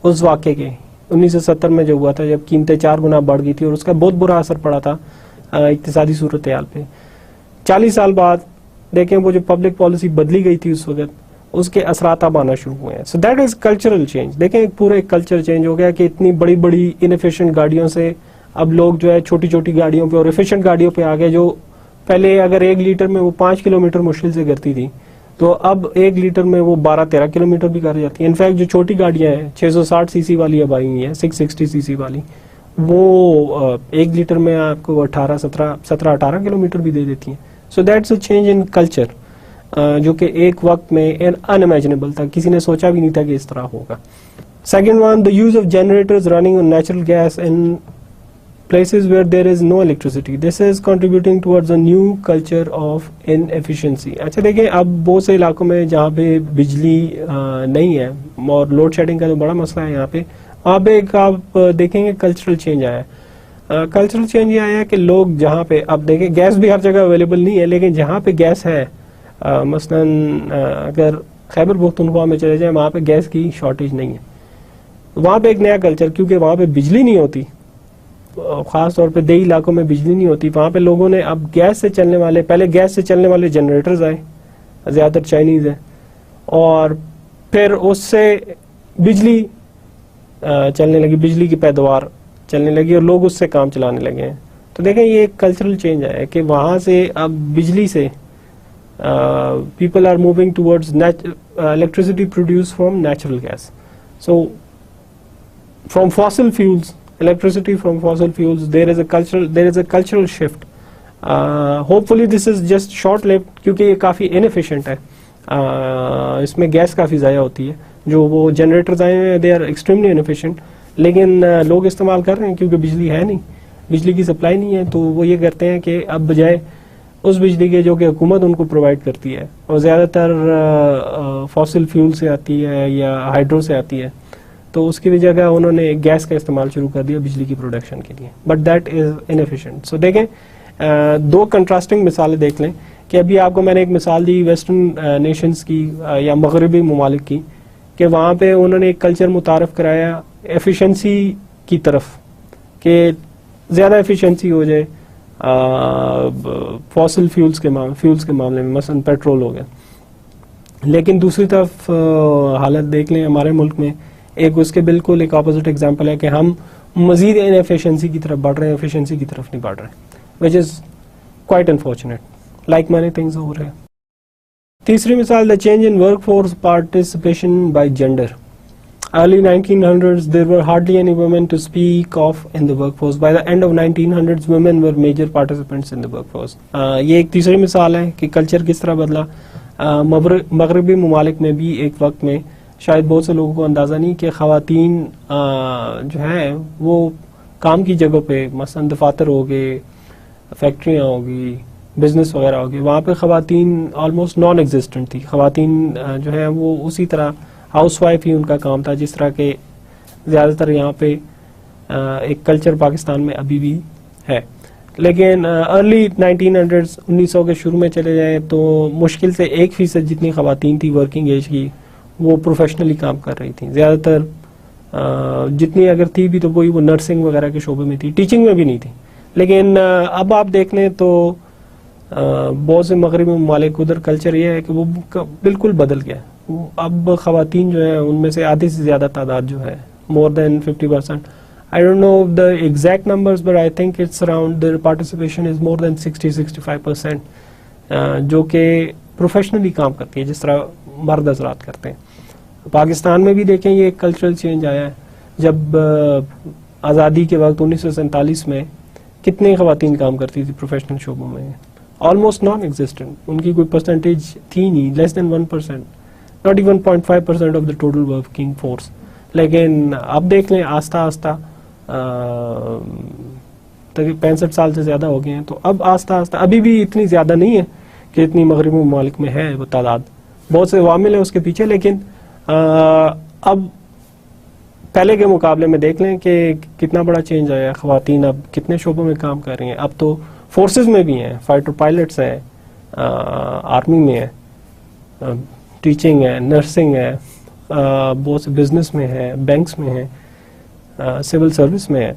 उस वाक़े के 1970 में जो हुआ था, जब कीमतें 4 गुना बढ़ गई थी और उसका बहुत बुरा असर पड़ा था इक्तिसादी सूरत हाल पे, 40 साल बाद देखें वो जो पब्लिक पॉलिसी बदली गई थी उस वक्त, उसके असरात अब आना शुरू हुए हैं. So that is cultural change. देखें एक पूरा एक कल्चर चेंज हो गया कि इतनी बड़ी बड़ी इनएफिशिएंट गाड़ियों से अब लोग जो है छोटी छोटी गाड़ियों पे और एफिशिएंट गाड़ियों पे आ गए, जो पहले अगर 1 लीटर में वो 5 किलोमीटर मुश्किल से करती थी, तो अब 1 लीटर में वो 12-13 किलोमीटर भी कर जाती है. इनफैक्ट जो छोटी गाड़ियां हैं 660 सीसी वाली अब आई हुई हैं, 660 सीसी वाली, वो 1 लीटर में आपको 17-18 किलोमीटर भी दे देती हैं. So that's a change in culture, जो कि एक वक्त में अनइमेजिनेबल था, किसी ने सोचा भी नहीं था कि इस तरह होगा. Second one, the use of generators running on natural gas in places where there is no electricity. This is contributing towards a new culture of inefficiency. अच्छा देखिए, अब बहुत से इलाकों में जहाँ पे बिजली नहीं है और लोड शेडिंग का जो बड़ा मसला है यहाँ पे, वहाँ पे एक आप देखेंगे कल्चरल चेंज आया है. कल्चरल चेंज ये आया है कि लोग जहाँ पे, अब देखें गैस भी हर जगह अवेलेबल नहीं है, लेकिन जहाँ पे गैस है, मसलन अगर खैबर पख्तूनख्वा में चले जाएं, वहाँ पे गैस की शॉर्टेज नहीं है. वहाँ पे एक नया कल्चर, क्योंकि वहाँ पे बिजली नहीं होती, खास तौर पे देही इलाकों में बिजली नहीं होती, वहाँ पे लोगों ने अब गैस से चलने वाले, पहले गैस से चलने वाले जनरेटर्स आए, ज़्यादातर चाइनीज़ है, और फिर उससे बिजली चलने लगी, बिजली की पैदावार चलने लगी और लोग उससे काम चलाने लगे हैं. तो देखें ये एक कल्चरल चेंज आया है कि वहाँ से अब बिजली से people are moving towards electricity produce from natural gas. So from fossil fuels, electricity from fossil fuels, there is a cultural shift. Hopefully this is just short lived, क्योंकि ये काफ़ी inefficient है. इसमें गैस काफ़ी ज़ाया होती है. जो वो जनरेटर्स आए हैं they are extremely inefficient, लेकिन लोग इस्तेमाल कर रहे हैं क्योंकि बिजली है नहीं, बिजली की सप्लाई नहीं है, तो वो ये करते हैं कि अब बजाय उस बिजली के जो कि हुकूमत उनको प्रोवाइड करती है और ज़्यादातर फॉसिल फ्यूल से आती है या हाइड्रो से आती है, तो उसकी जगह उन्होंने गैस का इस्तेमाल शुरू कर दिया बिजली की प्रोडक्शन के लिए. But that is inefficient. So देखें, दो कंट्रास्टिंग मिसालें देख लें कि अभी आपको मैंने एक मिसाल दी वेस्टर्न नेशंस की या मगरबी ममालिक की, कि वहाँ पे उन्होंने एक कल्चर मुतारफ़ कराया एफिशिएंसी की तरफ, कि ज़्यादा एफिशिएंसी हो जाए फॉसिल फ्यूल्स के मामले में, मसलन पेट्रोल हो गया. लेकिन दूसरी तरफ हालत देख लें हमारे मुल्क में, एक उसके बिल्कुल एक ऑपोजिट एग्जांपल है कि हम मजीद इनएफिशिएंसी की तरफ बढ़ रहे हैं, एफिशिएंसी की तरफ नहीं बढ़ रहे हैं. which is quite unfortunate, like many things over here. तीसरी मिसाल, the change in workforce participation by gender. Early 1900s, there were hardly any women to speak of in the workforce. By the end of 1900s, women were major participants in the workforce. ये एक तीसरी मिसाल है कि culture किस तरह बदला. मगरबी ममालिक में भी एक वक्त में शायद बहुत से लोगों को अंदाज़ा नहीं कि ख़वातीन जो हैं वो काम की जगह पे, मसलन दफातर हो गए, फैक्ट्रियाँ होगी, बिजनेस वगैरह होगी, वहाँ पे ख़वातीन ऑलमोस्ट नॉन एग्जिस्टेंट थी. ख़वातीन जो है वो उसी तरह हाउसवाइफ ही उनका काम था जिस तरह के ज़्यादातर यहाँ पे एक कल्चर पाकिस्तान में अभी भी है. लेकिन अर्ली 1900s 1900 के शुरू में चले जाए तो मुश्किल से 1% जितनी ख़वातीन थी वर्किंग एज की वो प्रोफेशनली काम कर रही थी. ज़्यादातर जितनी अगर थी भी तो वो नर्सिंग वगैरह के शोबे में थी, टीचिंग में भी नहीं थी. लेकिन अब आप देख लें तो बहुत से मगरबी ममालिक उधर कल्चर ये है कि वो बिल्कुल बदल गया. अब ख़वातीन जो है उनमें से आधे से ज़्यादा तादाद जो है, more than 50%. I don't know the exact numbers, but I think it's around, the participation is more than 60-65%, जो कि प्रोफेशनली काम करती है जिस तरह मर्द हज़रात करते हैं. पाकिस्तान में भी देखें ये कल्चरल चेंज आया है. जब आज़ादी के वक्त 1947 में कितनी ख़वातीन काम करती थी प्रोफेशनल शोबों में, ऑलमोस्ट नॉन एग्जिस्टेंट. उनकी कोई परसेंटेज थी नहीं, less than 1%, not even 0.5% of the total working force. लेकिन अब देख लें आस्ता आस्ता 65 साल से ज़्यादा हो गए हैं, तो अब आस्ता आस्ता, अभी भी इतनी ज़्यादा नहीं है कि इतनी मगरबी ममालिक में है वो तादाद, बहुत से वामिल है उसके पीछे. लेकिन अब पहले के मुकाबले में देख लें कि कितना बड़ा चेंज आया है. ख़वातीन अब कितने शोबों में काम कर रही हैं. अब तो फोर्सेस में भी हैं, फाइटर पायलट्स हैं, आर्मी में है, टीचिंग है, नर्सिंग है, बहुत से बिजनेस में है, बैंक्स में है, सिविल सर्विस में है.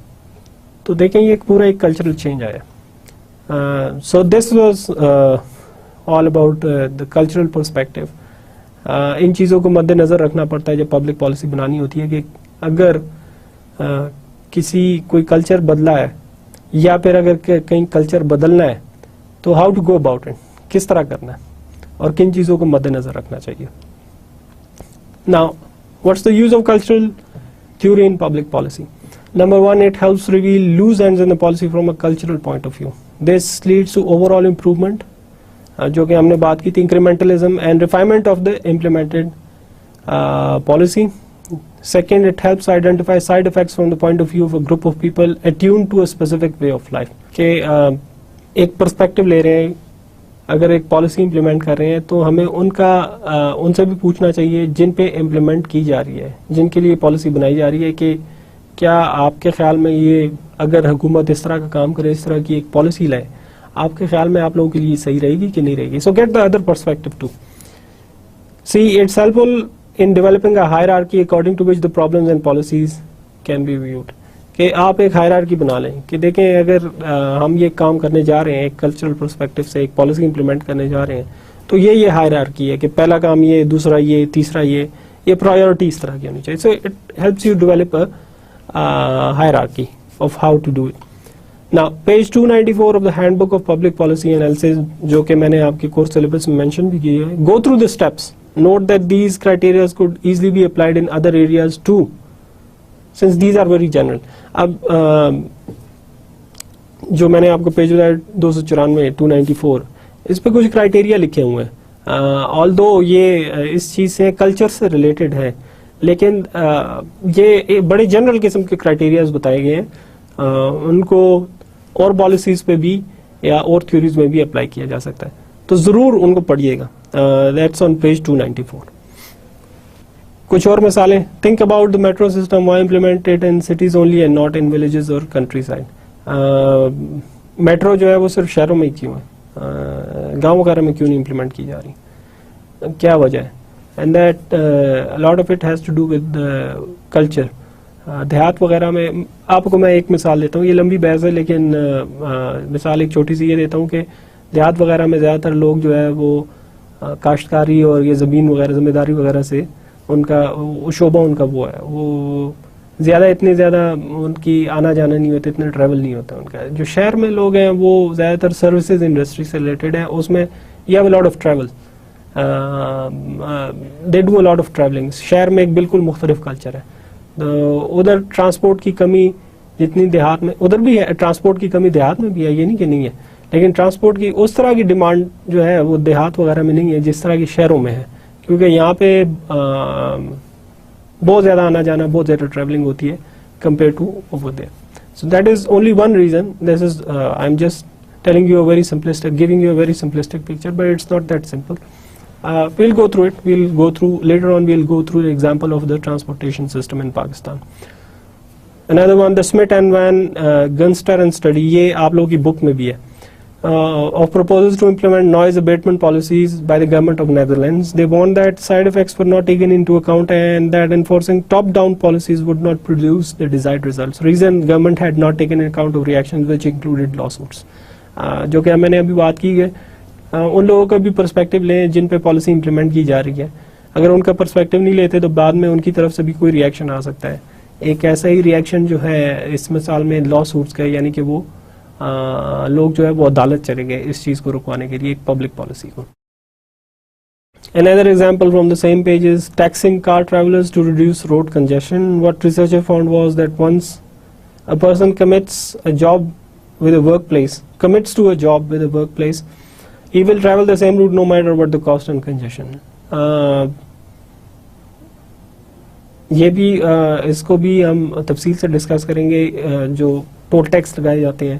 तो देखें ये पूरा एक कल्चरल चेंज आया. So this was all about the cultural perspective. इन चीज़ों को मद्देनज़र रखना पड़ता है जब पब्लिक पॉलिसी बनानी होती है कि अगर किसी कोई कल्चर बदला है या फिर अगर कहीं कल्चर बदलना है तो how to go about it, किस तरह करना है और किन चीज़ों को मद्देनज़र रखना चाहिए. Now what's the use of cultural theory in public policy. Number one, it helps reveal loose ends in the policy from a cultural point of view. This leads to overall improvement, जो कि हमने बात की थी, incrementalism and refinement of the implemented policy. Second, it helps identify side effects from the point of view of a group of people attuned to a specific way of life. कि एक perspective ले रहे हैं, अगर एक policy implement कर रहे हैं तो हमें उनसे भी पूछना चाहिए जिन पे इम्प्लीमेंट की जा रही है, जिनके लिए पॉलिसी बनाई जा रही है, कि क्या आपके ख्याल में ये अगर हुकूमत इस तरह का काम करे, इस तरह की एक पॉलिसी लाए, आपके ख्याल में आप लोगों के लिए सही रहेगी कि नहीं रहेगी. So get the other perspective too. See it's helpful in developing a hierarchy according to which the problems and policies can be viewed. कि आप एक हायरार्की बना लें कि देखें अगर हम ये काम करने जा रहे हैं एक कल्चरल पर्सपेक्टिव से, एक पॉलिसी इंप्लीमेंट करने जा रहे हैं, तो ये हायरार्की है कि पहला काम ये, दूसरा ये, तीसरा ये प्रायोरिटी इस तरह की होनी चाहिए. So it helps you develop a hierarchy of how to do it. Now page 294 of the handbook of public policy analysis, जो कि मैंने आपके कोर्स सिलेबस में मेंशन भी किया है. Go through the steps, note that these criteria could easily be applied in other areas too, since these are very general. अब जो मैंने आपको पेज 294 294 इस पे कुछ क्राइटेरिया लिखे हुए हैं. ऑल्दो ये इस चीज़ से कल्चर से रिलेटेड है, लेकिन ये बड़े जनरल किस्म के क्राइटेरियाज बताए गए हैं. उनको और पॉलिसीज पे भी या और थ्योरीज में भी अप्लाई किया जा सकता है, तो ज़रूर उनको पढ़िएगा. That's on page 294. कुछ और मिसालें. Think about the metro system, why implemented in cities only and not in villages और कंट्री साइड. मेट्रो जो है वो सिर्फ शहरों में ही क्यों है, गाँव वगैरह में क्यों नहीं इम्प्लीमेंट की जा रही, क्या वजह है. And that lot of it has to do with culture. देहात वगैरह में आपको मैं एक मिसाल देता हूँ, ये लंबी बहस है लेकिन मिसाल एक छोटी सी ये देता हूँ कि देहात वगैरह में ज़्यादातर लोग जो है वो काश्तकारी और ये ज़मीन वगैरह जिम्मेदारी वगैरह से उनका शोबा उनका वो है, वो ज़्यादा इतने ज़्यादा उनकी आना जाना नहीं होता, इतना ट्रैवल नहीं होता उनका। जो शहर में लोग हैं वो ज़्यादातर सर्विसेज इंडस्ट्री से रिलेटेड है, उसमें you have a lot of travel, they do a lot of travelling. शहर में एक बिल्कुल मुख्तलिफ कल्चर है। उधर ट्रांसपोर्ट की कमी जितनी देहात में, उधर भी है ट्रांसपोर्ट की कमी, देहात में भी है, ये नहीं कि नहीं है, लेकिन ट्रांसपोर्ट की उस तरह की डिमांड जो है वो देहात वगैरह में नहीं है जिस तरह की शहरों में है, क्योंकि यहाँ पे बहुत ज़्यादा आना जाना, बहुत ज़्यादा ट्रैवलिंग होती है compare to over there. So that is only one reason. This is I am just telling you a very simplistic, giving you a very simplistic picture, but it's not that simple. We'll go through it. We'll go through later on. We'll go through the example of the transportation system in Pakistan. Another one, the Smith and Van Gunster and study. ये आप लोगों की book में भी है. Of proposals to implement noise abatement policies by the government of Netherlands. They want that side effects were not taken into account and that enforcing top-down policies would not produce the desired results. Reason government had not taken account of reactions which included lawsuits. जो कि मैंने अभी बात की है, उन लोगों का भी पर्सपेक्टिव लें जिन पे पॉलिसी इंप्लीमेंट की जा रही है। अगर उनका पर्सपेक्टिव नहीं लेते तो बाद में उनकी तरफ से भी कोई रिएक्शन आ सकता है। एक ऐसा ही रिएक्शन जो है इस मिसाल में लॉ सूट्स का, यानी कि वो लोग जो है वो अदालत चले गए इस चीज़ को रुकवाने के लिए, एक पब्लिक पॉलिसी को। Another example from the same page is taxing car travelers to reduce road congestion. What researcher found was that once a person commits to a job with a workplace, he will travel the same route no matter what the cost and congestion. ये भी इसको भी हम तफसील से discuss करेंगे। जो toll tax लगाए जाते हैं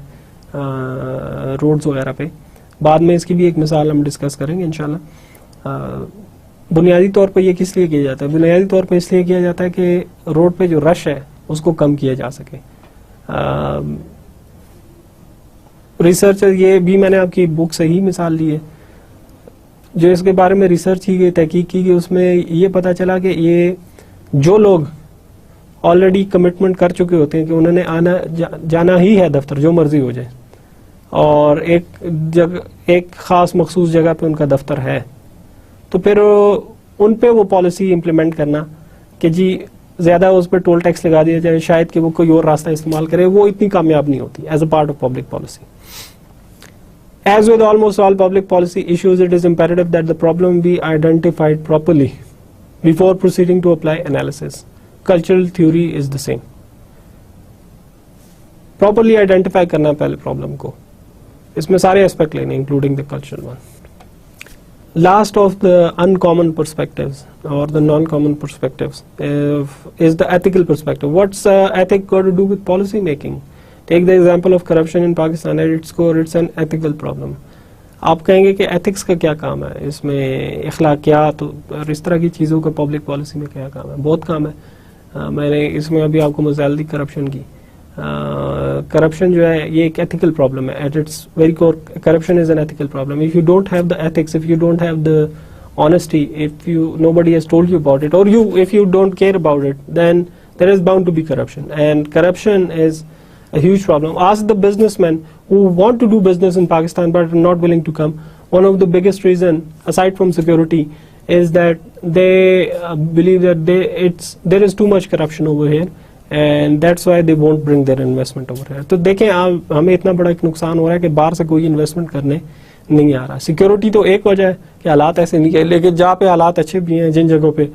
रोड्स वगैरह पे, बाद में इसकी भी एक मिसाल हम डिस्कस करेंगे इंशाल्लाह। बुनियादी तौर पे ये किस लिए किया जाता है? बुनियादी तौर पे इसलिए किया जाता है कि रोड पे जो रश है उसको कम किया जा सके। रिसर्चर, ये भी मैंने आपकी बुक से ही मिसाल ली है, जो इसके बारे में रिसर्च की गई, तहकीक की गई, उसमें ये पता चला कि ये जो लोग ऑलरेडी कमिटमेंट कर चुके होते हैं कि उन्होंने आना जाना ही है दफ्तर, जो मर्जी हो जाए, और एक खास मखसूस जगह पे उनका दफ्तर है, तो फिर उन पे वो पॉलिसी इम्प्लीमेंट करना कि जी ज़्यादा उस पर टोल टैक्स लगा दिया जाए, शायद कि वो कोई और रास्ता इस्तेमाल करे, वो इतनी कामयाब नहीं होती as a part of public policy. As with almost all public policy issues, it is imperative that the problem be identified properly before proceeding to apply analysis. Cultural theory is the same. Properly identify करना पहले problem को, इसमें सारे aspect लेने, including the cultural one. Last of the uncommon perspectives or the non-common perspectives is the ethical perspective. What's ethic got to do with policy making? Take the example of corruption in Pakistan. At its core, it's an ethical problem. आप कहेंगे कि ethics का क्या काम है इसमें, इखलाकियात और इस तरह की चीज़ों का पब्लिक पॉलिसी में क्या काम है? बहुत काम है। मैंने इसमें अभी आपको मिसाल दी करप्शन की। करप्शन जो है ये एक एथिकल प्रॉब्लम है। At its very core corruption is an ethical problem. If you don't have the ethics, if you don't have the honesty, if nobody has told you about it, or if you don't care about it, then there is bound to be corruption, and corruption is a huge problem. Ask the businessmen who want to do business in Pakistan but are not willing to come. One of the biggest reason, aside from security, is that they believe that there is too much corruption over here, and that's why they won't bring their investment over here. तो देखें आप, हमें इतना बड़ा एक नुकसान हो रहा है कि बाहर से कोई इन्वेस्टमेंट करने नहीं आ रहा। सिक्योरिटी तो एक वजह है कि हालात ऐसे नहीं है, लेकिन जहाँ पे हालात अच्छे भी हैं, जिन जगहों पे,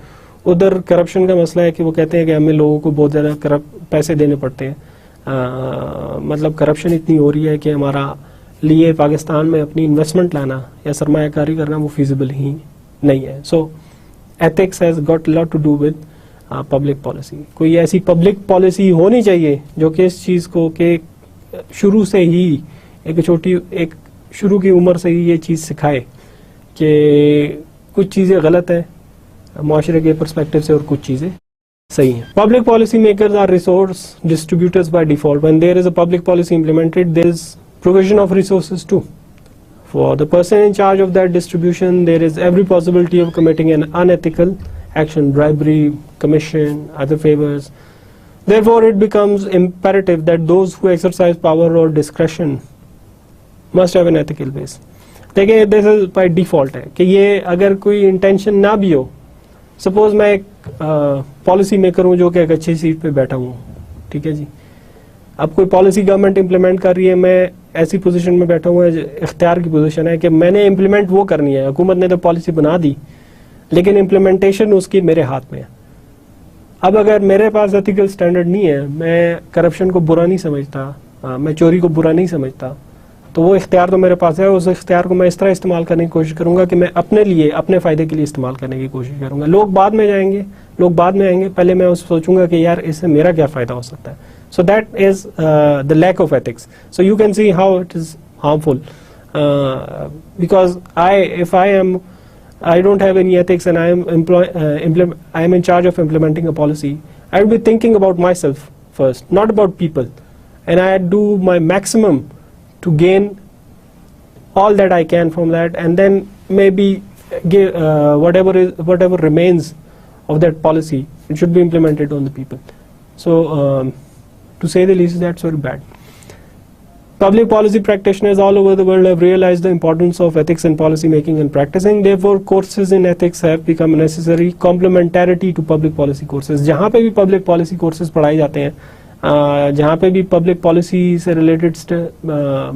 उधर करप्शन का मसला है कि वो कहते हैं कि हमें लोगों को बहुत ज़्यादा पैसे देने पड़ते हैं। मतलब करप्शन इतनी हो रही है कि हमारा लिए पाकिस्तान में अपनी इन्वेस्टमेंट लाना या सरमायाकारी करना वो फिजिबल ही नहीं है। So ethics has got lot to do with public policy. कोई ऐसी पब्लिक पॉलिसी होनी चाहिए जो कि इस चीज़ को कि शुरू से ही एक शुरू की उम्र से ही ये चीज़ सिखाए कि कुछ चीज़ें गलत है माशरे के पर्सपेक्टिव से और कुछ चीज़ें सही हैं। Public policy makers are resource distributors by default. When there is a public policy implemented, there is provision of resources too. For the person in charge of that distribution, there is every possibility of committing an unethical action, bribery, commission, other favors. Therefore, it becomes imperative that those who exercise power or discretion must have an ethical base. देखिए, this is by default है कि ये अगर कोई intention ना भी हो, suppose मैं एक पॉलिसी मेकर हूँ जो कि एक अच्छी सीट पे बैठा हूँ, ठीक है जी। अब कोई पॉलिसी गवर्नमेंट इम्प्लीमेंट कर रही है, मैं ऐसी पोजीशन में बैठा हुआ है, इख्तियार की पोजीशन है कि मैंने इम्प्लीमेंट वो करनी है। हुकूमत ने तो पॉलिसी बना दी लेकिन इम्प्लीमेंटेशन उसकी मेरे हाथ में है। अब अगर मेरे पास एथिकल स्टैंडर्ड नहीं है, मैं करप्शन को बुरा नहीं समझता, मैं चोरी को बुरा नहीं समझता, तो वो इख्तियार तो मेरे पास है। उस इख्तियार को मैं इस तरह इस्तेमाल करने की कोशिश करूंगा कि मैं अपने लिए, अपने फायदे के लिए इस्तेमाल करने की कोशिश करूंगा। लोग बाद में जाएंगे, लोग बाद में आएंगे, पहले मैं सोचूंगा कि यार इससे मेरा क्या फायदा हो सकता है। So that is the lack of ethics. So you can see how it is harmful because I don't have any ethics and I am in charge of implementing a policy. I will be thinking about myself first, not about people, and I do my maximum to gain all that I can from that, and then maybe give whatever remains of that policy, it should be implemented on the people. So to say the least, that's very bad. Public policy practitioners all over the world have realized the importance of ethics in policy making and practicing. Therefore, courses in ethics have become a necessary complementarity to public policy courses. जहाँ पे भी public policy courses पढ़ाए जाते हैं, जहाँ पे भी public policy से related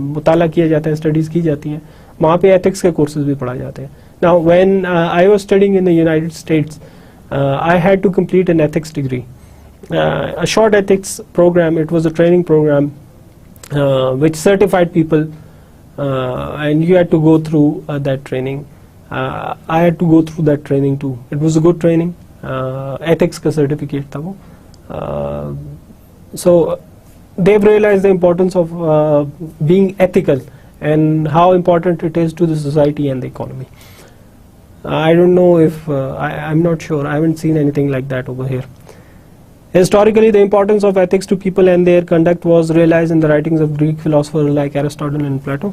मुताला किया जाता है, studies की जाती हैं, वहाँ पे ethics के courses भी पढ़ाए जाते हैं. Now, when I was studying in the United States, I had to complete an ethics degree, a short ethics program. It was a training program. Which certified people, and you had to go through that training. I had to go through that training too. It was a good training. Ethics का certificate था वो. So they've realized the importance of being ethical and how important it is to the society and the economy. I don't know if I'm not sure. I haven't seen anything like that over here. Historically, the importance of ethics to people and their conduct was realized in the writings of Greek philosophers like Aristotle and Plato.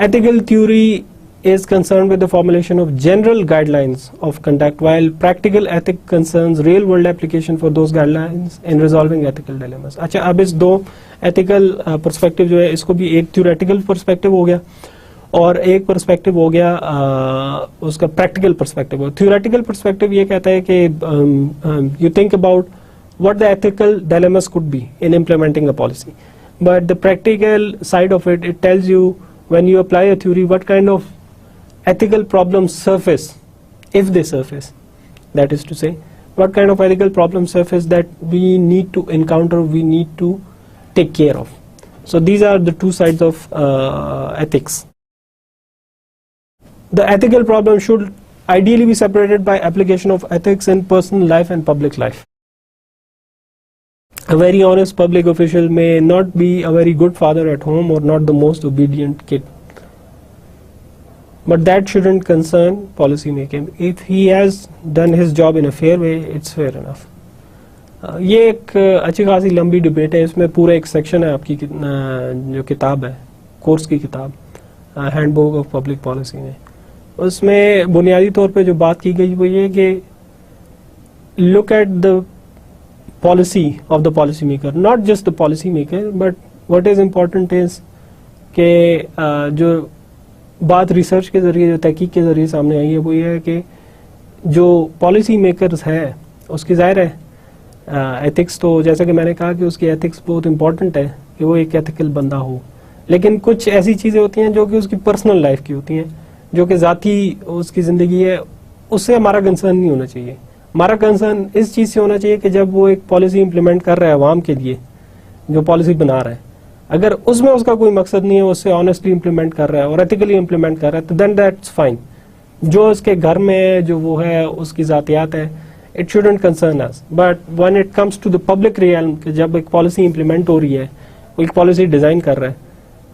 Ethical theory is concerned with the formulation of general guidelines of conduct, while practical ethics concerns real-world application for those guidelines in resolving ethical dilemmas. अच्छा, अब इस दो ethical perspective जो है, इसको भी एक theoretical perspective हो गया और एक पर्सपेक्टिव हो गया उसका प्रैक्टिकल पर्सपेक्टिव। थ्योरेटिकल पर्सपेक्टिव ये कहता है कि you think about what the ethical dilemmas could be in implementing a policy, but the practical side of it tells you when you apply a theory what kind of ethical problems surface, if they surface, that is to say, what kind of ethical problems surface that we need to encounter, we need to take care of. So these are the two sides of ethics. The ethical problem should ideally be separated by application of ethics in personal life and public life. A very honest public official may not be a very good father at home or not the most obedient kid, but that shouldn't concern policy making. If he has done his job in a fair way, it's fair enough. ये एक अच्छी खासी लंबी debate है, इसमें पूरा एक section है आपकी जो किताब है, कोर्स की किताब हैंडबुक ऑफ पब्लिक पॉलिसी में। उसमें बुनियादी तौर पे जो बात की गई वो ये कि look at the policy of the policy maker, not just the policy maker, but what is important is कि जो बात रिसर्च के जरिए, जो तहकीक के जरिए सामने आई है वो ये है कि जो पॉलिसी मेकर्स है उसकी ज़ाहिर है एथिक्स, तो जैसा कि मैंने कहा कि उसकी एथिक्स बहुत इंपॉर्टेंट है कि वो एक एथिकल बंदा हो, लेकिन कुछ ऐसी चीज़ें होती हैं जो कि उसकी पर्सनल लाइफ की होती हैं, जो कि ज़ाती उसकी ज़िंदगी है, उससे हमारा कंसर्न नहीं होना चाहिए। हमारा कंसर्न इस चीज़ से होना चाहिए कि जब वो एक पॉलिसी इंप्लीमेंट कर रहा है अवाम के लिए, जो पॉलिसी बना रहा है, अगर उसमें उसका कोई मकसद नहीं है, उससे ऑनेस्टली इंप्लीमेंट कर रहा है और एथिकली इंप्लीमेंट कर रहा है, तो देन दैट्स फाइन। जो उसके घर में जो वो है उसकी ज़ातियात है, it shouldn't concern us. But when it comes to the public realm, कि जब एक पॉलिसी इंप्लीमेंट हो रही है, वो एक पॉलिसी डिज़ाइन कर रहा है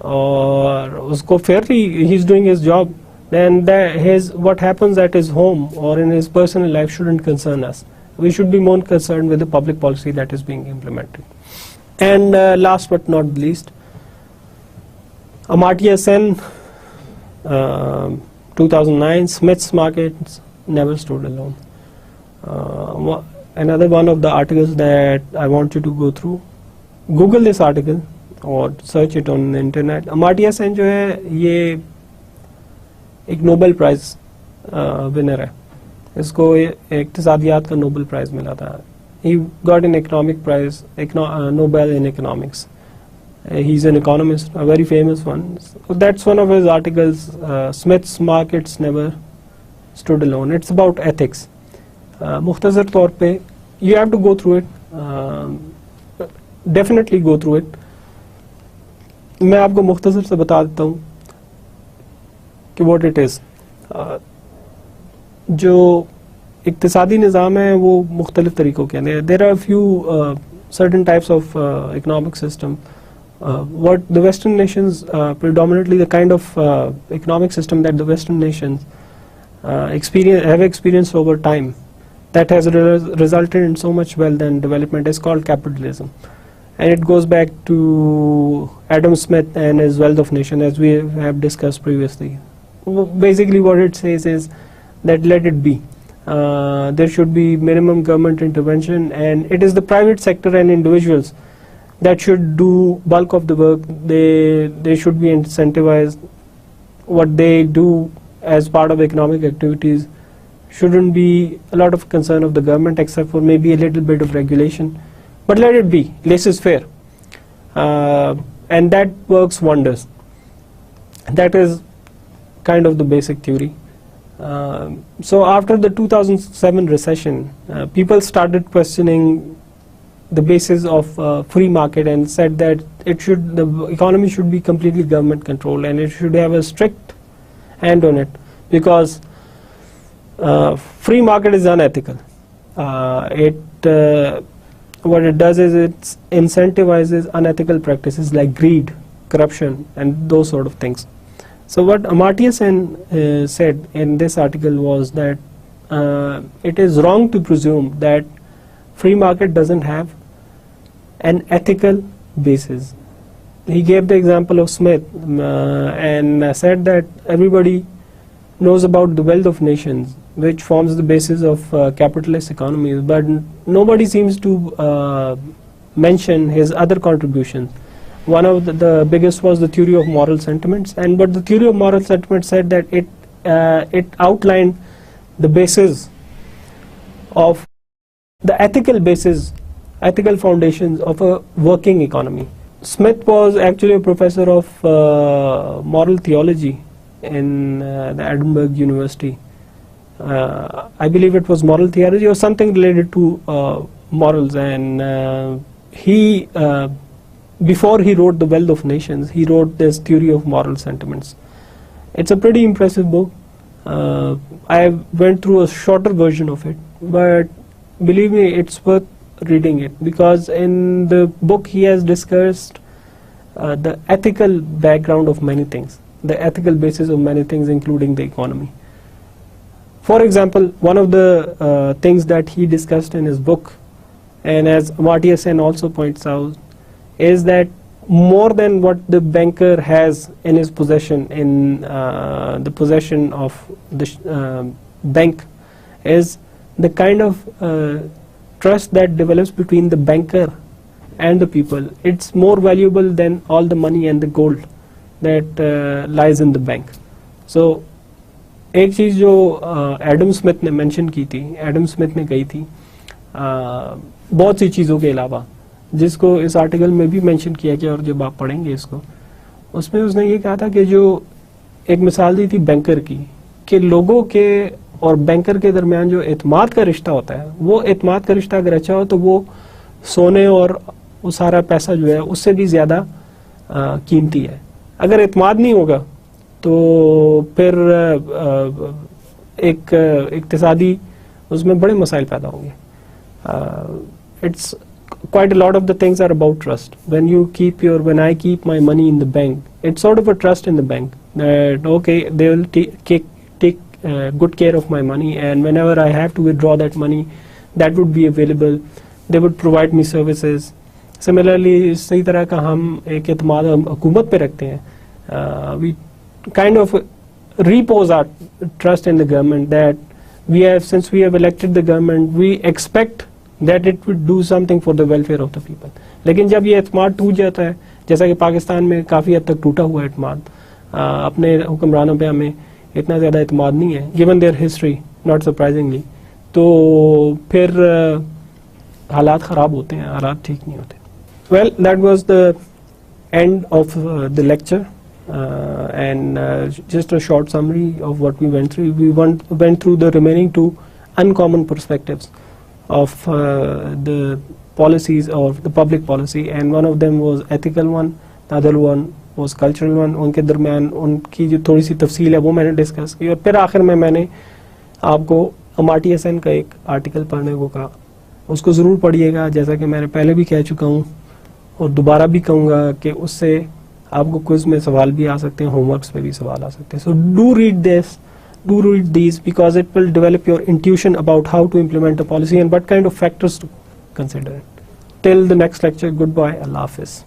और उसको Fairlie he is doing his job, then what happens at his home or in his personal life shouldn't concern us. We should be more concerned with the public policy that is being implemented. And last but not least, Amartya Sen, 2009, Smith's markets never stood alone. Another one of the articles that I want you to go through. Google this article or search it on the internet. Amartya Sen जो है ये एक Nobel prize winner है इसको इक्तिसादियात का Nobel prize मिला था. He got an economic prize, Nobel in economics. He's an economist, a very famous one. So that's one of his articles, Smith's Markets Never Stood Alone. It's about ethics. मुख्तसर तौर पे you have to go through it, definitely go through it. मैं आपको मुख्तसर से बता देता हूँ कि what it is. जो इक्तिसादी निज़ाम है वो मुख्तलिफ तरीक़ों के हैं. There are a few certain types of economic system. What the Western nations, predominantly the kind of economic system that the Western nations have experienced over time, that has resulted in so much wealth and development, is called capitalism. And it goes back to Adam Smith and his Wealth of Nations, as we have discussed previously. Basically what it says is that let it be. There should be minimum government intervention, and it is the private sector and individuals that should do bulk of the work. They should be incentivized. What they do as part of economic activities shouldn't be a lot of concern of the government, except for maybe a little bit of regulation. But let it be, laissez-faire, and that works wonders. That is kind of the basic theory. So after the 2007 recession, people started questioning the basis of free market and said that the economy should be completely government controlled, and it should have a strict hand on it, because free market is unethical. What it does is it incentivizes unethical practices like greed, corruption, and those sort of things. So what Amartya Sen said in this article was that it is wrong to presume that free market doesn't have an ethical basis. He gave the example of Smith and said that everybody knows about the Wealth of Nations, which forms the basis of capitalist economies, but nobody seems to mention his other contributions. One of the biggest was the theory of moral sentiments, but the theory of moral sentiments said that it outlined the basis of the ethical basis, ethical foundations of a working economy. Smith was actually a professor of moral theology in the Edinburgh University. I believe it was moral theology or something related to morals, and he before he wrote The Wealth of Nations, he wrote this theory of moral sentiments. It's a pretty impressive book. I went through a shorter version of it, but believe me, it's worth reading it, because in the book he has discussed the ethical background of many things, the ethical basis of many things, including the economy. For example, one of the things that he discussed in his book, and as Amartya Sen also points out, is that more than what the banker has in his possession, in the possession of the bank, is the kind of trust that develops between the banker and the people. It's more valuable than all the money and the gold that lies in the bank. So एक चीज़ जो Adam Smith ने mention की थी, Adam Smith ने कही थी बहुत सी चीज़ों के अलावा, जिसको इस आर्टिकल में भी मेंशन किया गया, और जब आप पढ़ेंगे इसको, उसमें उसने ये कहा था कि जो एक मिसाल दी थी बैंकर की, कि लोगों के और बैंकर के दरमियान जो एतमाद का रिश्ता होता है, वो एतमाद का रिश्ता अगर अच्छा हो तो वो सोने और वो सारा पैसा जो है उससे भी ज़्यादा कीमती है. अगर एतमाद नहीं होगा तो फिर एक इक्तिसादी उसमें बड़े मसाइल पैदा होंगे. It's quite a lot of the things are about trust. When I keep my money in the bank, it's sort of a trust in the bank that okay, they will take good care of my money, and whenever I have to withdraw that money, that would be available. They would provide me services. Similarly, इसी तरह का हम एक एतमाद हुकूमत पे रखते हैं. We kind of repose our trust in the government that since we have elected the government, we expect that it would do something for the welfare of the people. लेकिन जब ये एतमाद टूट जाता है, जैसा कि पाकिस्तान में काफ़ी हद तक टूटा हुआ एतमाद, अपने हुक्मरानों पे हमें इतना ज़्यादा एतमाद नहीं है, given their history, not surprisingly. तो फिर हालात ख़राब होते हैं, हालात ठीक नहीं होते। Well, that was the end of the lecture and just a short summary of what we went through. We went through the remaining two uncommon perspectives of the policies of the public policy, and one of them was ethical one, the other one was cultural one. उनके दरमियान उनकी जो थोड़ी सी तफसील है वो मैंने discuss की, और फिर आखिर में मैंने आपको अमार्त्य सेन का एक आर्टिकल पढ़ने को कहा। उसको ज़रूर पढ़िएगा, जैसा कि मैंने पहले भी कह चुका हूँ और दोबारा भी कहूँगा कि उससे आपको क्विज में सवाल भी आ सकते हैं, होमवर्क्स पे भी सवाल आ सकते हैं। So do read these because it will develop your intuition about how to implement a policy and what kind of factors to consider. Till the next lecture, goodbye, Allah Hafiz.